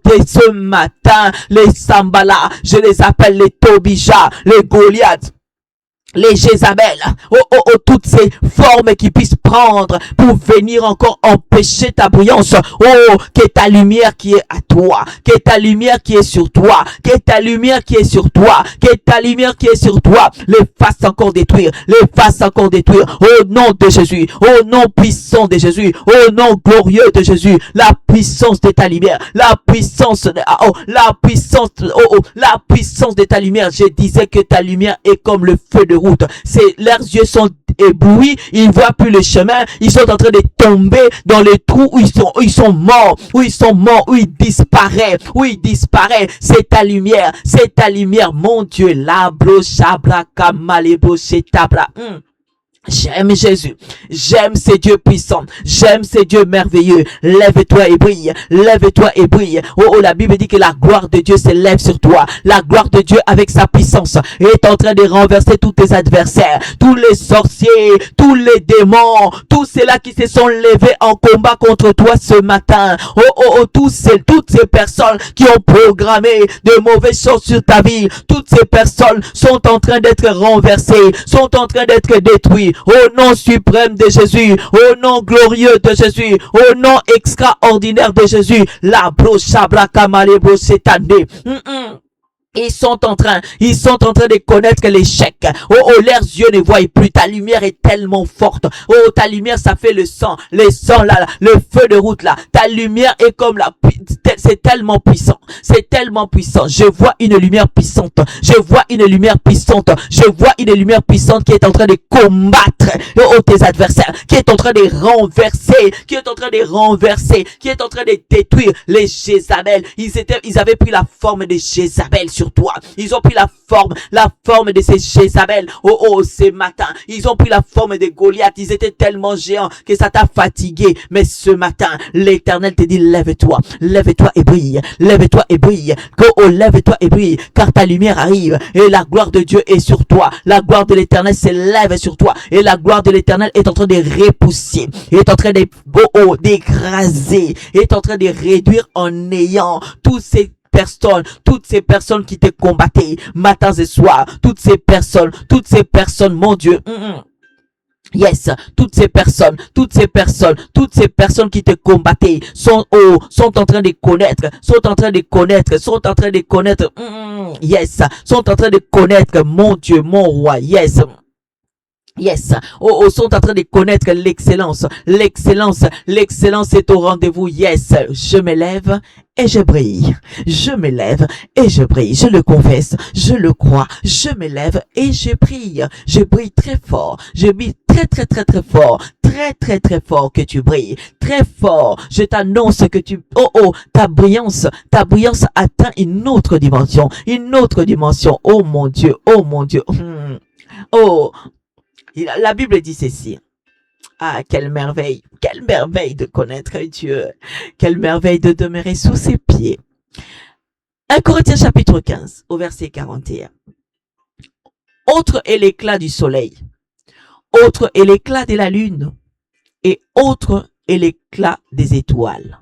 Dès ce matin, les Sambala, je les appelle les Tobija, les Goliath, les Jézabel, toutes ces formes qui puissent prendre pour venir encore empêcher ta brillance. Que ta lumière qui est à toi, que ta lumière qui est sur toi, que ta lumière qui est sur toi, que ta lumière qui est sur toi, les fasse encore détruire, au nom de Jésus, au nom puissant de Jésus, au nom glorieux de Jésus, la puissance de ta lumière, la puissance de ta lumière. Je disais que ta lumière est comme le feu de route. Leurs yeux sont éblouis, ils voient plus le chemin, ils sont en train de tomber dans les trous où ils sont morts, où ils disparaissent, c'est ta lumière, mon Dieu, la blochabra kamalebo shetabra. J'aime Jésus, j'aime ces dieux puissants, j'aime ces dieux merveilleux. Lève-toi et brille. La Bible dit que la gloire de Dieu s'élève sur toi. La gloire de Dieu avec sa puissance est en train de renverser tous tes adversaires, tous les sorciers, tous les démons, tous ceux-là qui se sont levés en combat contre toi ce matin. Toutes ces personnes qui ont programmé de mauvaises choses sur ta vie, toutes ces personnes sont en train d'être renversées, sont en train d'être détruites. Au nom suprême de Jésus, au nom glorieux de Jésus, au nom extraordinaire de Jésus, la brochabra kamalebo setande. Ils sont en train de connaître l'échec. Leurs yeux ne voient plus. Ta lumière est tellement forte. Ta lumière, ça fait le sang là, le feu de route là. Ta lumière est comme c'est tellement puissant. Je vois une lumière puissante. Je vois une lumière puissante qui est en train de combattre tes adversaires, qui est en train de renverser, qui est en train de détruire les Jézabel. Ils avaient pris la forme des Jézabel sur toi. Ils ont pris la forme de ces Jézabel. Oh, ce matin, ils ont pris la forme de Goliath. Ils étaient tellement géants que ça t'a fatigué. Mais ce matin, l'Éternel te dit, lève-toi et brille. Lève-toi et brille. Lève-toi et brille, car ta lumière arrive et la gloire de Dieu est sur toi. La gloire de l'Éternel s'élève sur toi et la gloire de l'Éternel est en train de repousser, est en train d'écraser, est en train de réduire en néant toutes ces personnes qui te combattaient matin et soir, toutes ces personnes, mon Dieu. Yes, toutes ces personnes qui te combattaient sont en train de connaître, yes, sont en train de connaître mon Dieu, mon roi, yes. Sont en train de connaître l'excellence est au rendez-vous, yes. Je me lève et je brille, je le confesse, je le crois, je me lève et je brille très fort, je brille très fort, très fort que tu brilles, très fort, je t'annonce que ta brillance atteint une autre dimension, oh mon Dieu, la Bible dit ceci. Ah, quelle merveille de connaître Dieu, quelle merveille de demeurer sous ses pieds. 1 Corinthiens chapitre 15, au verset 41. Autre est l'éclat du soleil, autre est l'éclat de la lune, et autre est l'éclat des étoiles.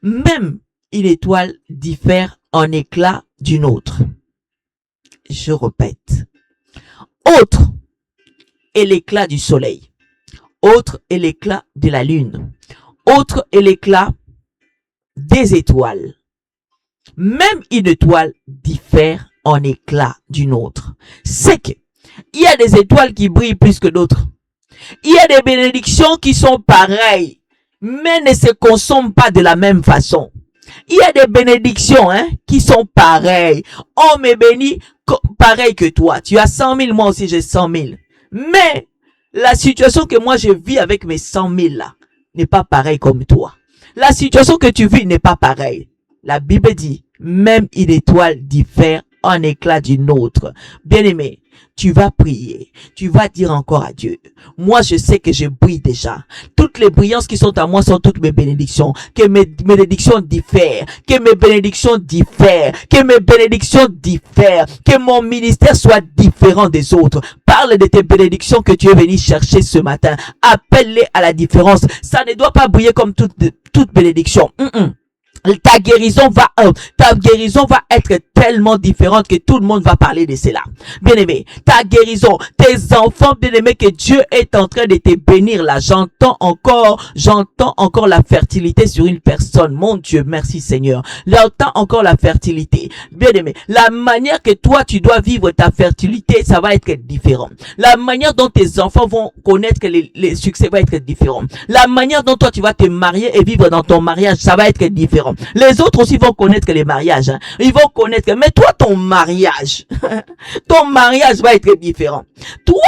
Même une étoile diffère en éclat d'une autre. Je répète. Autre est l'éclat du soleil, autre est l'éclat de la lune, autre est l'éclat des étoiles. Même une étoile diffère en éclat d'une autre. C'est que il y a des étoiles qui brillent plus que d'autres. Il y a des bénédictions qui sont pareilles, mais ne se consomment pas de la même façon. Il y a des bénédictions qui sont pareilles. On me bénit pareil que toi. Tu as 100 000, moi aussi j'ai 100 000. Mais la situation que moi je vis avec mes 100 000 là n'est pas pareille comme toi. La situation que tu vis n'est pas pareille. La Bible dit, même une étoile diffère en éclat d'une autre. Bien-aimé, tu vas prier, tu vas dire encore à Dieu. Moi, je sais que je brille déjà. Toutes les brillances qui sont à moi sont toutes mes bénédictions. Que mes bénédictions diffèrent, que mes bénédictions diffèrent, que mes bénédictions diffèrent, que mon ministère soit différent des autres. Parle de tes bénédictions que tu es venu chercher ce matin. Appelle-les à la différence. Ça ne doit pas briller comme toute bénédiction. Ta guérison va être tellement différente que tout le monde va parler de cela. Bien-aimé, ta guérison, tes enfants bien-aimés que Dieu est en train de te bénir là. J'entends encore la fertilité sur une personne. Mon Dieu, merci Seigneur. J'entends encore la fertilité. Bien-aimé, la manière que toi tu dois vivre ta fertilité, ça va être différent. La manière dont tes enfants vont connaître que les succès va être différent. La manière dont toi tu vas te marier et vivre dans ton mariage, ça va être différent. Les autres aussi vont connaître les mariages. Ils vont connaître. Mais toi, ton mariage va être différent. Toi,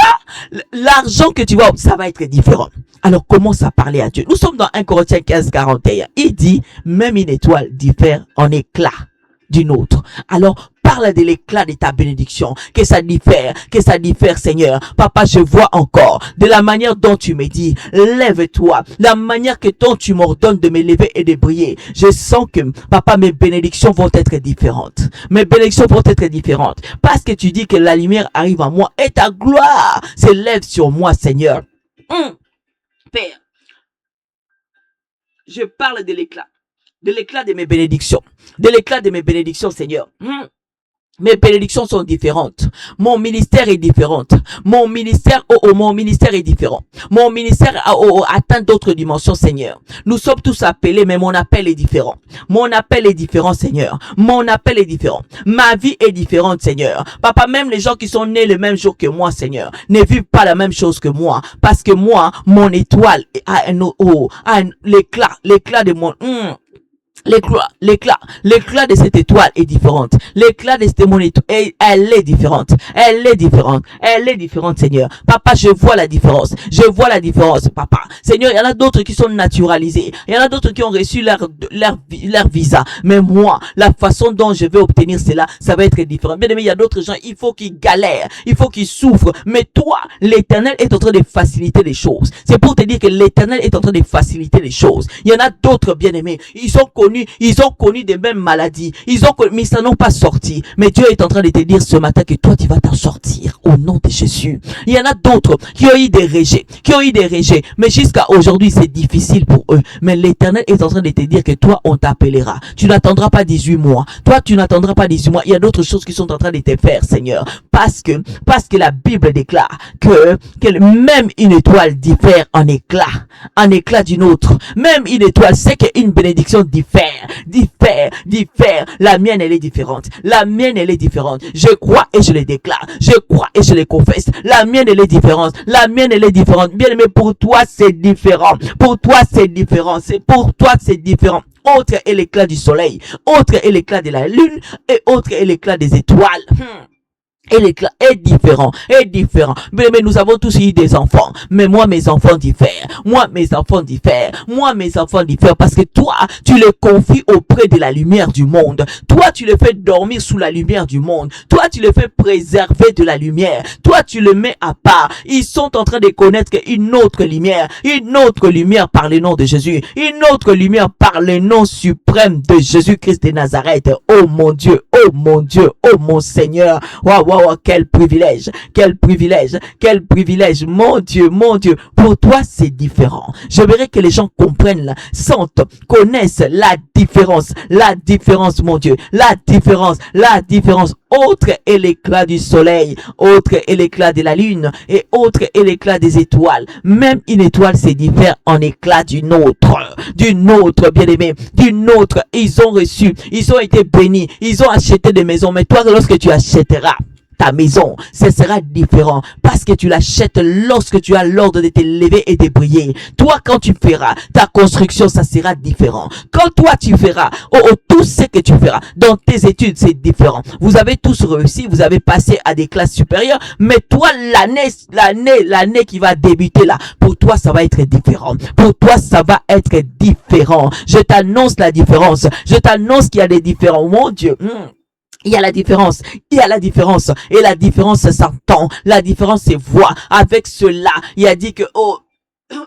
l'argent que tu vas, ça va être différent. Alors, commence à parler à Dieu. Nous sommes dans 1 Corinthiens 15, 41. Il dit, même une étoile diffère en éclat d'une autre. Alors, parle de l'éclat de ta bénédiction, que ça diffère, Seigneur. Papa, je vois encore de la manière dont tu me dis, lève-toi, la manière dont tu m'ordonnes de me lever et de briller. Je sens que, papa, mes bénédictions vont être différentes. Parce que tu dis que la lumière arrive en moi et ta gloire s'élève sur moi, Seigneur. Père, je parle de l'éclat de mes bénédictions, Seigneur. Mes bénédictions sont différentes. Mon ministère est différent. Mon ministère est différent. Mon ministère atteint d'autres dimensions, Seigneur. Nous sommes tous appelés, mais mon appel est différent. Seigneur. Mon appel est différent. Ma vie est différente, Seigneur. Papa, même les gens qui sont nés le même jour que moi, Seigneur, ne vivent pas la même chose que moi. Parce que moi, mon étoile a l'éclat de mon... L'éclat de cette étoile est différente. L'éclat de cette mon étoile, elle est différente. Elle est différente. Elle est différente, Seigneur. Papa, je vois la différence. Je vois la différence, papa. Seigneur, il y en a d'autres qui sont naturalisés. Il y en a d'autres qui ont reçu leur visa. Mais moi, la façon dont je vais obtenir cela, ça va être différent. Bien aimé, il y a d'autres gens, il faut qu'ils galèrent. Il faut qu'ils souffrent. Mais toi, l'Éternel est en train de faciliter les choses. C'est pour te dire que l'Éternel est en train de faciliter les choses. Il y en a d'autres, bien aimés. Ils ont connu des mêmes maladies. Mais ils n'en ont pas sorti. Mais Dieu est en train de te dire ce matin que toi, tu vas t'en sortir au nom de Jésus. Il y en a d'autres qui ont eu des rejets. Mais jusqu'à aujourd'hui, c'est difficile pour eux. Mais l'Éternel est en train de te dire que toi, on t'appellera. Tu n'attendras pas 18 mois. Toi, tu n'attendras pas 18 mois. Il y a d'autres choses qui sont en train de te faire, Seigneur. Parce que la Bible déclare que même une étoile diffère en éclat d'une autre. Même une étoile, c'est qu'une bénédiction diffère. La mienne, elle est différente. Je crois et je le déclare. Je crois et je le confesse. La mienne, elle est différente. Bien aimé, pour toi, c'est différent. C'est différent. Autre est l'éclat du soleil. Autre est l'éclat de la lune. Et autre est l'éclat des étoiles. Et l'éclat est différent. Mais nous avons tous eu des enfants. Mais moi, mes enfants diffèrent. Parce que toi, tu les confies auprès de la lumière du monde. Toi, tu les fais dormir sous la lumière du monde. Toi, tu les fais préserver de la lumière. Toi, tu les mets à part. Ils sont en train de connaître une autre lumière par le nom de Jésus. Une autre lumière par le nom suprême de Jésus-Christ de Nazareth. Oh mon Dieu, oh mon Seigneur. Waouh, quel privilège, mon Dieu, pour toi c'est différent. Je verrai que les gens comprennent, sentent, connaissent la différence, mon Dieu, la différence. Autre est l'éclat du soleil, autre est l'éclat de la lune, et autre est l'éclat des étoiles. Même une étoile se diffère en éclat d'une autre, bien-aimé, ils ont été bénis, ils ont acheté des maisons, mais toi, lorsque tu achèteras ta maison, ce sera différent parce que tu l'achètes lorsque tu as l'ordre de te lever et de briller. Toi, quand tu feras ta construction, ça sera différent. Quand toi tu feras, tout ce que tu feras dans tes études, c'est différent. Vous avez tous réussi, vous avez passé à des classes supérieures, mais toi, l'année qui va débuter là, pour toi, ça va être différent. Je t'annonce la différence. Je t'annonce qu'il y a des différents. Mon Dieu. Il y a la différence, et la différence s'entend, la différence se voit. Avec cela, il a dit que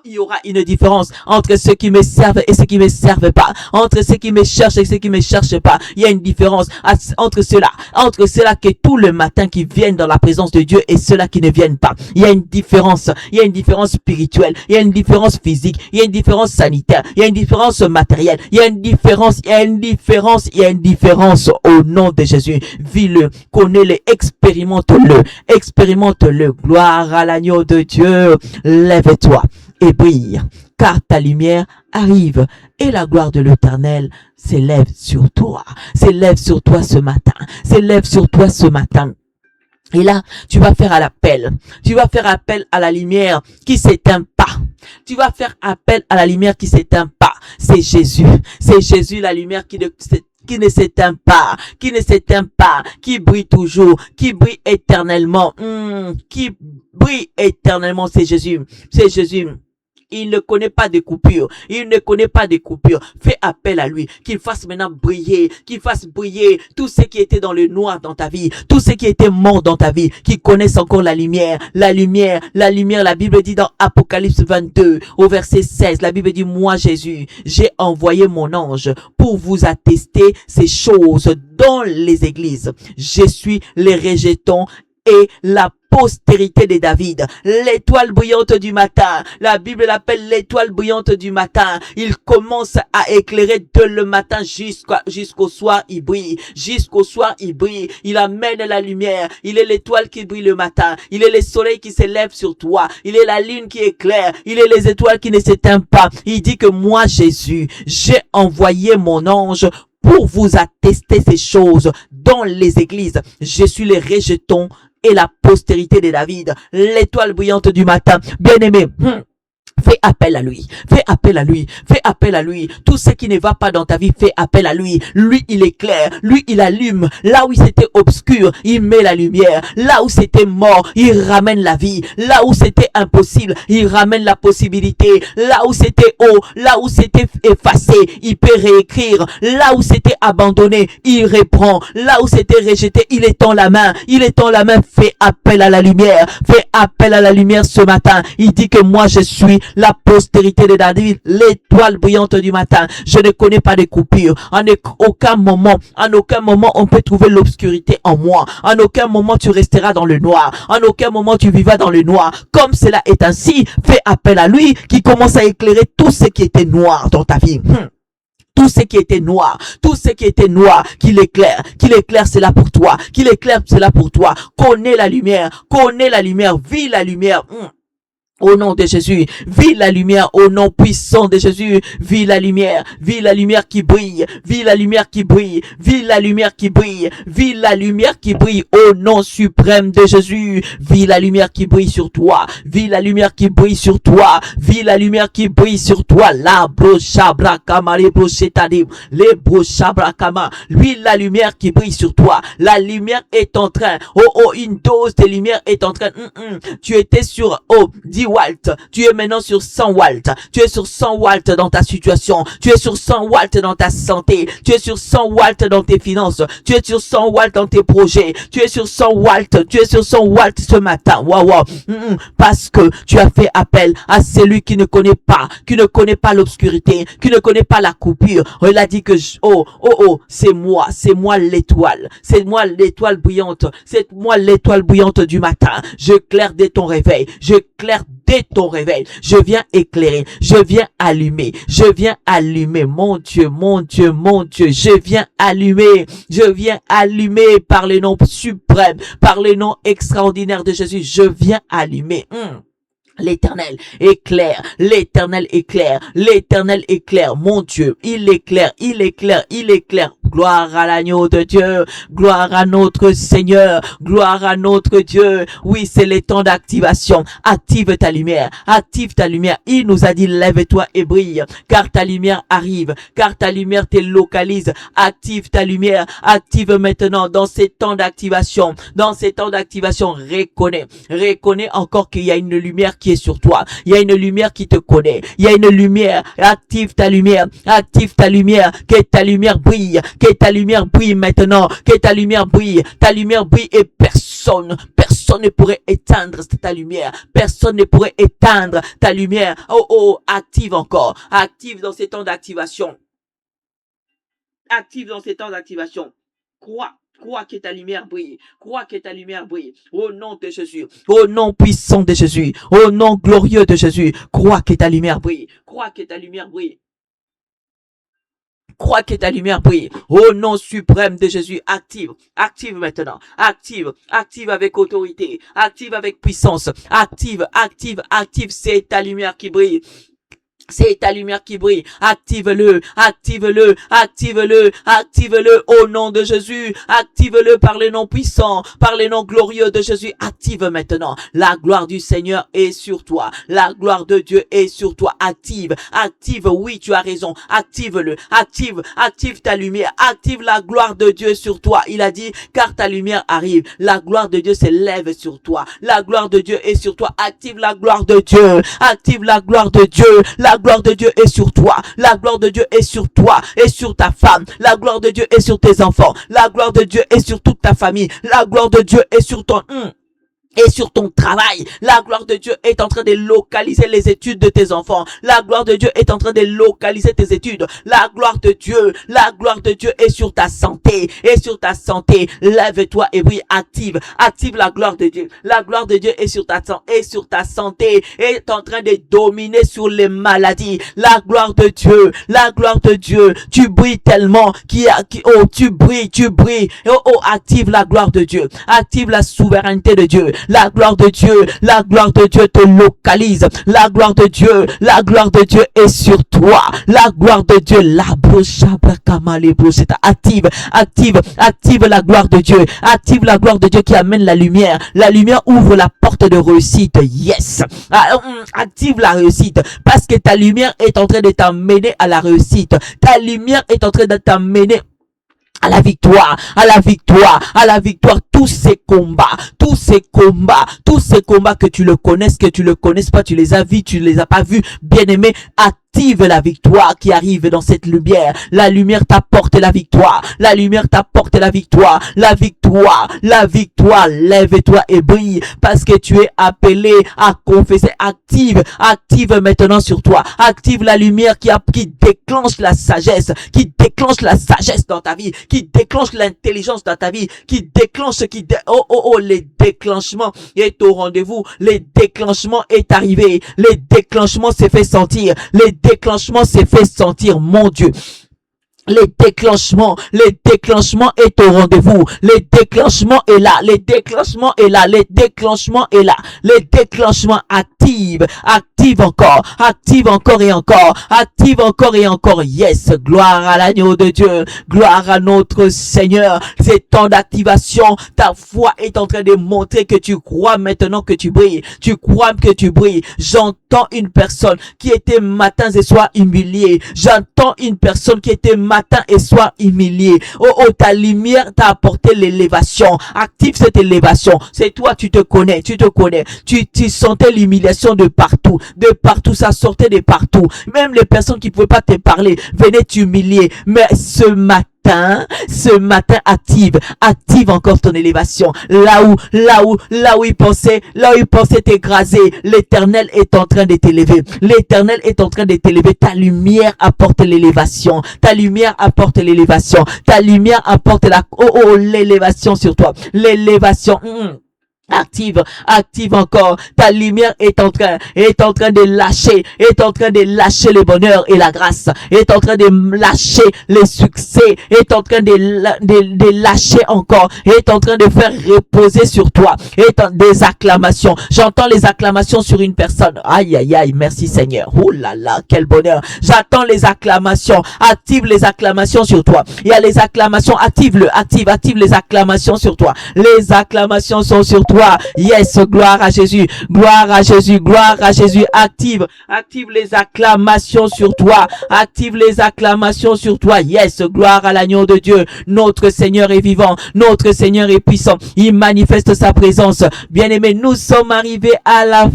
il y aura une différence entre ceux qui me servent et ceux qui me servent pas, entre ceux qui me cherchent et ceux qui me cherchent pas. Il y a une différence entre ceux-là qui tout le matin qui viennent dans la présence de Dieu et ceux-là qui ne viennent pas. Il y a une différence spirituelle, il y a une différence physique, il y a une différence sanitaire, il y a une différence matérielle, il y a une différence au nom de Jésus. Vis-le, connais-le, expérimente-le. Gloire à l'agneau de Dieu. Lève-toi et brille, car ta lumière arrive et la gloire de l'Éternel s'élève sur toi ce matin. Et là, tu vas faire appel à la lumière qui s'éteint pas. C'est Jésus la lumière qui ne s'éteint pas, qui brille toujours, qui brille éternellement, c'est Jésus. Il ne connaît pas de coupure. Fais appel à lui, qu'il fasse maintenant briller, tout ce qui était dans le noir dans ta vie, tout ce qui était mort dans ta vie, qui connaissent encore la lumière. La Bible dit dans Apocalypse 22, au verset 16, la Bible dit, moi Jésus, j'ai envoyé mon ange pour vous attester ces choses dans les églises. Je suis les rejetons et la postérité de David, l'étoile brillante du matin. La Bible l'appelle l'étoile brillante du matin. Il commence à éclairer de le matin jusqu'au soir, il brille. Il amène la lumière. Il est l'étoile qui brille le matin. Il est le soleil qui s'élève sur toi. Il est la lune qui éclaire. Il est les étoiles qui ne s'éteignent pas. Il dit que moi, Jésus, j'ai envoyé mon ange pour vous attester ces choses dans les églises. Je suis les rejetons et la postérité de David, l'étoile brillante du matin. Bien-aimé, Fais appel à lui, fais appel à lui, fais appel à lui. Tout ce qui ne va pas dans ta vie, fais appel à lui. Lui, il éclaire, lui, il allume. Là où c'était obscur, il met la lumière. Là où c'était mort, il ramène la vie. Là où c'était impossible, il ramène la possibilité. Là où c'était haut, là où c'était effacé, il peut réécrire. Là où c'était abandonné, il reprend. Là où c'était rejeté, il étend la main. Il étend la main, fais appel à la lumière. Fais appel à la lumière ce matin. Il dit que moi, je suis la postérité de David, l'étoile brillante du matin. Je ne connais pas de coupure. En aucun moment, on peut trouver l'obscurité en moi. En aucun moment, tu resteras dans le noir. En aucun moment, tu vivras dans le noir. Comme cela est ainsi, fais appel à lui qui commence à éclairer tout ce qui était noir dans ta vie. Tout ce qui était noir, qu'il éclaire, c'est là pour toi, c'est là pour toi. Connais la lumière, vis la lumière. Au nom de Jésus, vis la lumière, au nom puissant de Jésus, vis la lumière qui brille, vis la lumière qui brille, vis la lumière qui brille, vis la lumière qui brille, au nom suprême de Jésus, vis la lumière qui brille sur toi, vis la lumière qui brille sur toi, vis la lumière qui brille sur toi, la brochabra kama, les brochetadib, les brochabra kama, lui la lumière qui brille sur toi, la lumière est en train, une dose de lumière est en train, tu étais sur, 10 watts, tu es maintenant sur 100 watts, tu es sur 100 watts dans ta situation, tu es sur 100 watts dans ta santé, tu es sur 100 watts dans tes finances, tu es sur 100 watts dans tes projets, tu es sur 100 watts ce matin, parce que tu as fait appel à celui qui ne connaît pas l'obscurité, qui ne connaît pas la coupure. Il a dit que, c'est moi l'étoile, c'est moi l'étoile brillante, c'est moi l'étoile brillante du matin, je claire dès ton réveil, dès ton réveil, je viens éclairer, je viens allumer, mon Dieu, je viens allumer par le nom suprême, par le nom extraordinaire de Jésus, je viens allumer. L'éternel éclaire, mon Dieu, il éclaire, gloire à l'agneau de Dieu, gloire à notre Seigneur, gloire à notre Dieu. Oui, c'est le temps d'activation. Active ta lumière, il nous a dit lève-toi et brille, car ta lumière arrive, car ta lumière te localise. Active ta lumière, active maintenant dans ces temps d'activation, reconnais encore qu'il y a une lumière qui est sur toi. Il y a une lumière qui te connaît. Il y a une lumière. Active ta lumière. Que ta lumière brille. Maintenant. Que ta lumière brille. Ta lumière brille et personne ne pourrait éteindre ta lumière. Personne ne pourrait éteindre ta lumière. Active encore. Active dans ces temps d'activation. Crois que ta lumière brille. Au nom de Jésus. Au nom puissant de Jésus. Au nom glorieux de Jésus. Crois que ta lumière brille. Au nom suprême de Jésus. Active maintenant. Active avec autorité. Active avec puissance. Active. C'est ta lumière qui brille. Active-le au nom de Jésus. Active-le par le nom puissant, par le nom glorieux de Jésus. Active maintenant. La gloire du Seigneur est sur toi. La gloire de Dieu est sur toi. Active. Oui, tu as raison. Active-le. Active ta lumière. Active la gloire de Dieu sur toi. Il a dit, car ta lumière arrive. La gloire de Dieu s'élève sur toi. La gloire de Dieu est sur toi. Active la gloire de Dieu. La gloire de Dieu est sur toi. La gloire de Dieu est sur toi et sur ta femme. La gloire de Dieu est sur tes enfants. La gloire de Dieu est sur toute ta famille. La gloire de Dieu est sur ton et sur ton travail. La gloire de Dieu est en train de localiser les études de tes enfants. La gloire de Dieu est en train de localiser tes études. La gloire de Dieu est sur ta santé. Lève-toi et brille. Active la gloire de Dieu. La gloire de Dieu est sur ta santé. Est en train de dominer sur les maladies. La gloire de Dieu. Tu brilles tellement tu brilles. Active la gloire de Dieu. Active la souveraineté de Dieu. La gloire de Dieu te localise. La gloire de Dieu est sur toi. La gloire de Dieu, active la gloire de Dieu. Active la gloire de Dieu qui amène la lumière. La lumière ouvre la porte de réussite. Yes. Active la réussite parce que ta lumière est en train de t'amener à la réussite. Ta lumière est en train de t'amener à la victoire, tous ces combats que tu le connaisses, que tu le connaisses pas, tu les as vus, tu les as pas vus, bien aimé, active la victoire qui arrive dans cette lumière. La lumière t'apporte la victoire. La victoire, lève-toi et brille parce que tu es appelé à confesser. Active maintenant sur toi. Active la lumière qui déclenche la sagesse, dans ta vie, qui déclenche l'intelligence dans ta vie, qui déclenche, les déclenchements est au rendez-vous, les déclenchements est arrivé, les déclenchements s'est fait sentir, mon Dieu. Les déclenchements est au rendez-vous. Les déclenchements est là. Les déclenchements active encore. Yes, gloire à l'agneau de Dieu. Gloire à notre Seigneur. C'est temps d'activation. Ta foi est en train de montrer que tu crois maintenant que tu brilles. J'entends une personne qui était matin et soir humiliée. Matin et soir humilié. Ta lumière t'a apporté l'élévation. Active cette élévation. C'est toi, tu te connais. Tu sentais l'humiliation de partout, ça sortait de partout. Même les personnes qui pouvaient pas te parler venaient t'humilier. Mais ce matin, active encore ton élévation. Là où il pensait t'écraser, l'Éternel est en train de t'élever. Ta lumière apporte l'élévation. Ta lumière apporte l'élévation sur toi. L'élévation. Active encore. Ta lumière est en train de lâcher le bonheur et la grâce, est en train de lâcher les succès, est en train de lâcher encore, est en train de faire reposer sur toi, des acclamations. J'entends les acclamations sur une personne. Aïe, merci Seigneur. Oh là là, quel bonheur. J'entends les acclamations. Active les acclamations sur toi. Il y a les acclamations, active les acclamations sur toi. Les acclamations sont sur toi. Yes, gloire à Jésus. Active les acclamations sur toi. Yes, gloire à l'agneau de Dieu. Notre Seigneur est vivant. Notre Seigneur est puissant. Il manifeste sa présence. Bien-aimés, nous sommes arrivés à la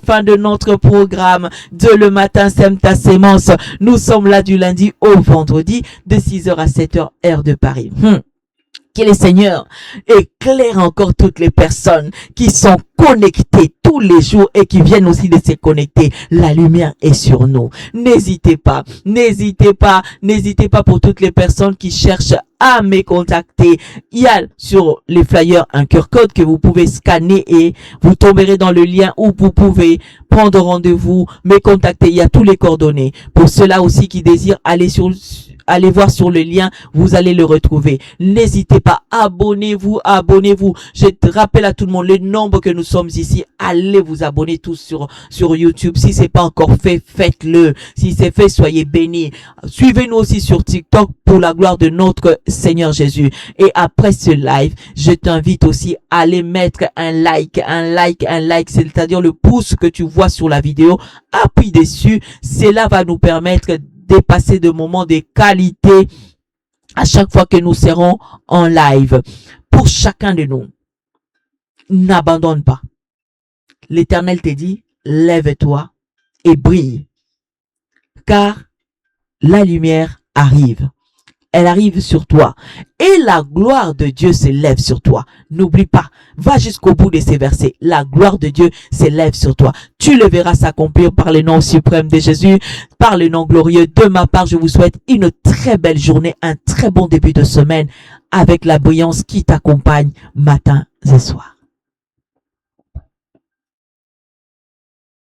fin de notre programme de Le Matin Sème ta sémence. Nous sommes là du lundi au vendredi de 6h à 7h heure de Paris. Que le Seigneur éclaire encore toutes les personnes qui sont connectées tous les jours et qui viennent aussi de se connecter. La lumière est sur nous. N'hésitez pas pour toutes les personnes qui cherchent à me contacter. Il y a sur les flyers un QR code que vous pouvez scanner et vous tomberez dans le lien où vous pouvez prendre rendez-vous, me contacter. Il y a tous les coordonnées. Pour ceux-là aussi qui désirent allez voir sur le lien, vous allez le retrouver. N'hésitez pas, abonnez-vous. Je te rappelle à tout le monde le nombre que nous sommes ici. Allez vous abonner tous sur YouTube. Si c'est pas encore fait, faites-le. Si c'est fait, soyez bénis. Suivez-nous aussi sur TikTok pour la gloire de notre Seigneur Jésus. Et après ce live, je t'invite aussi à aller mettre un like, c'est-à-dire le pouce que tu vois sur la vidéo. Appuie dessus. Cela va nous permettre de passer de moments de qualité à chaque fois que nous serons en live. Pour chacun de nous, n'abandonne pas. L'Éternel te dit, lève-toi et brille, car la lumière arrive. Elle arrive sur toi et la gloire de Dieu s'élève sur toi. N'oublie pas, va jusqu'au bout de ces versets. La gloire de Dieu s'élève sur toi. Tu le verras s'accomplir par le nom suprême de Jésus, par le nom glorieux. De ma part, je vous souhaite une très belle journée, un très bon début de semaine avec la brillance qui t'accompagne matin et soir.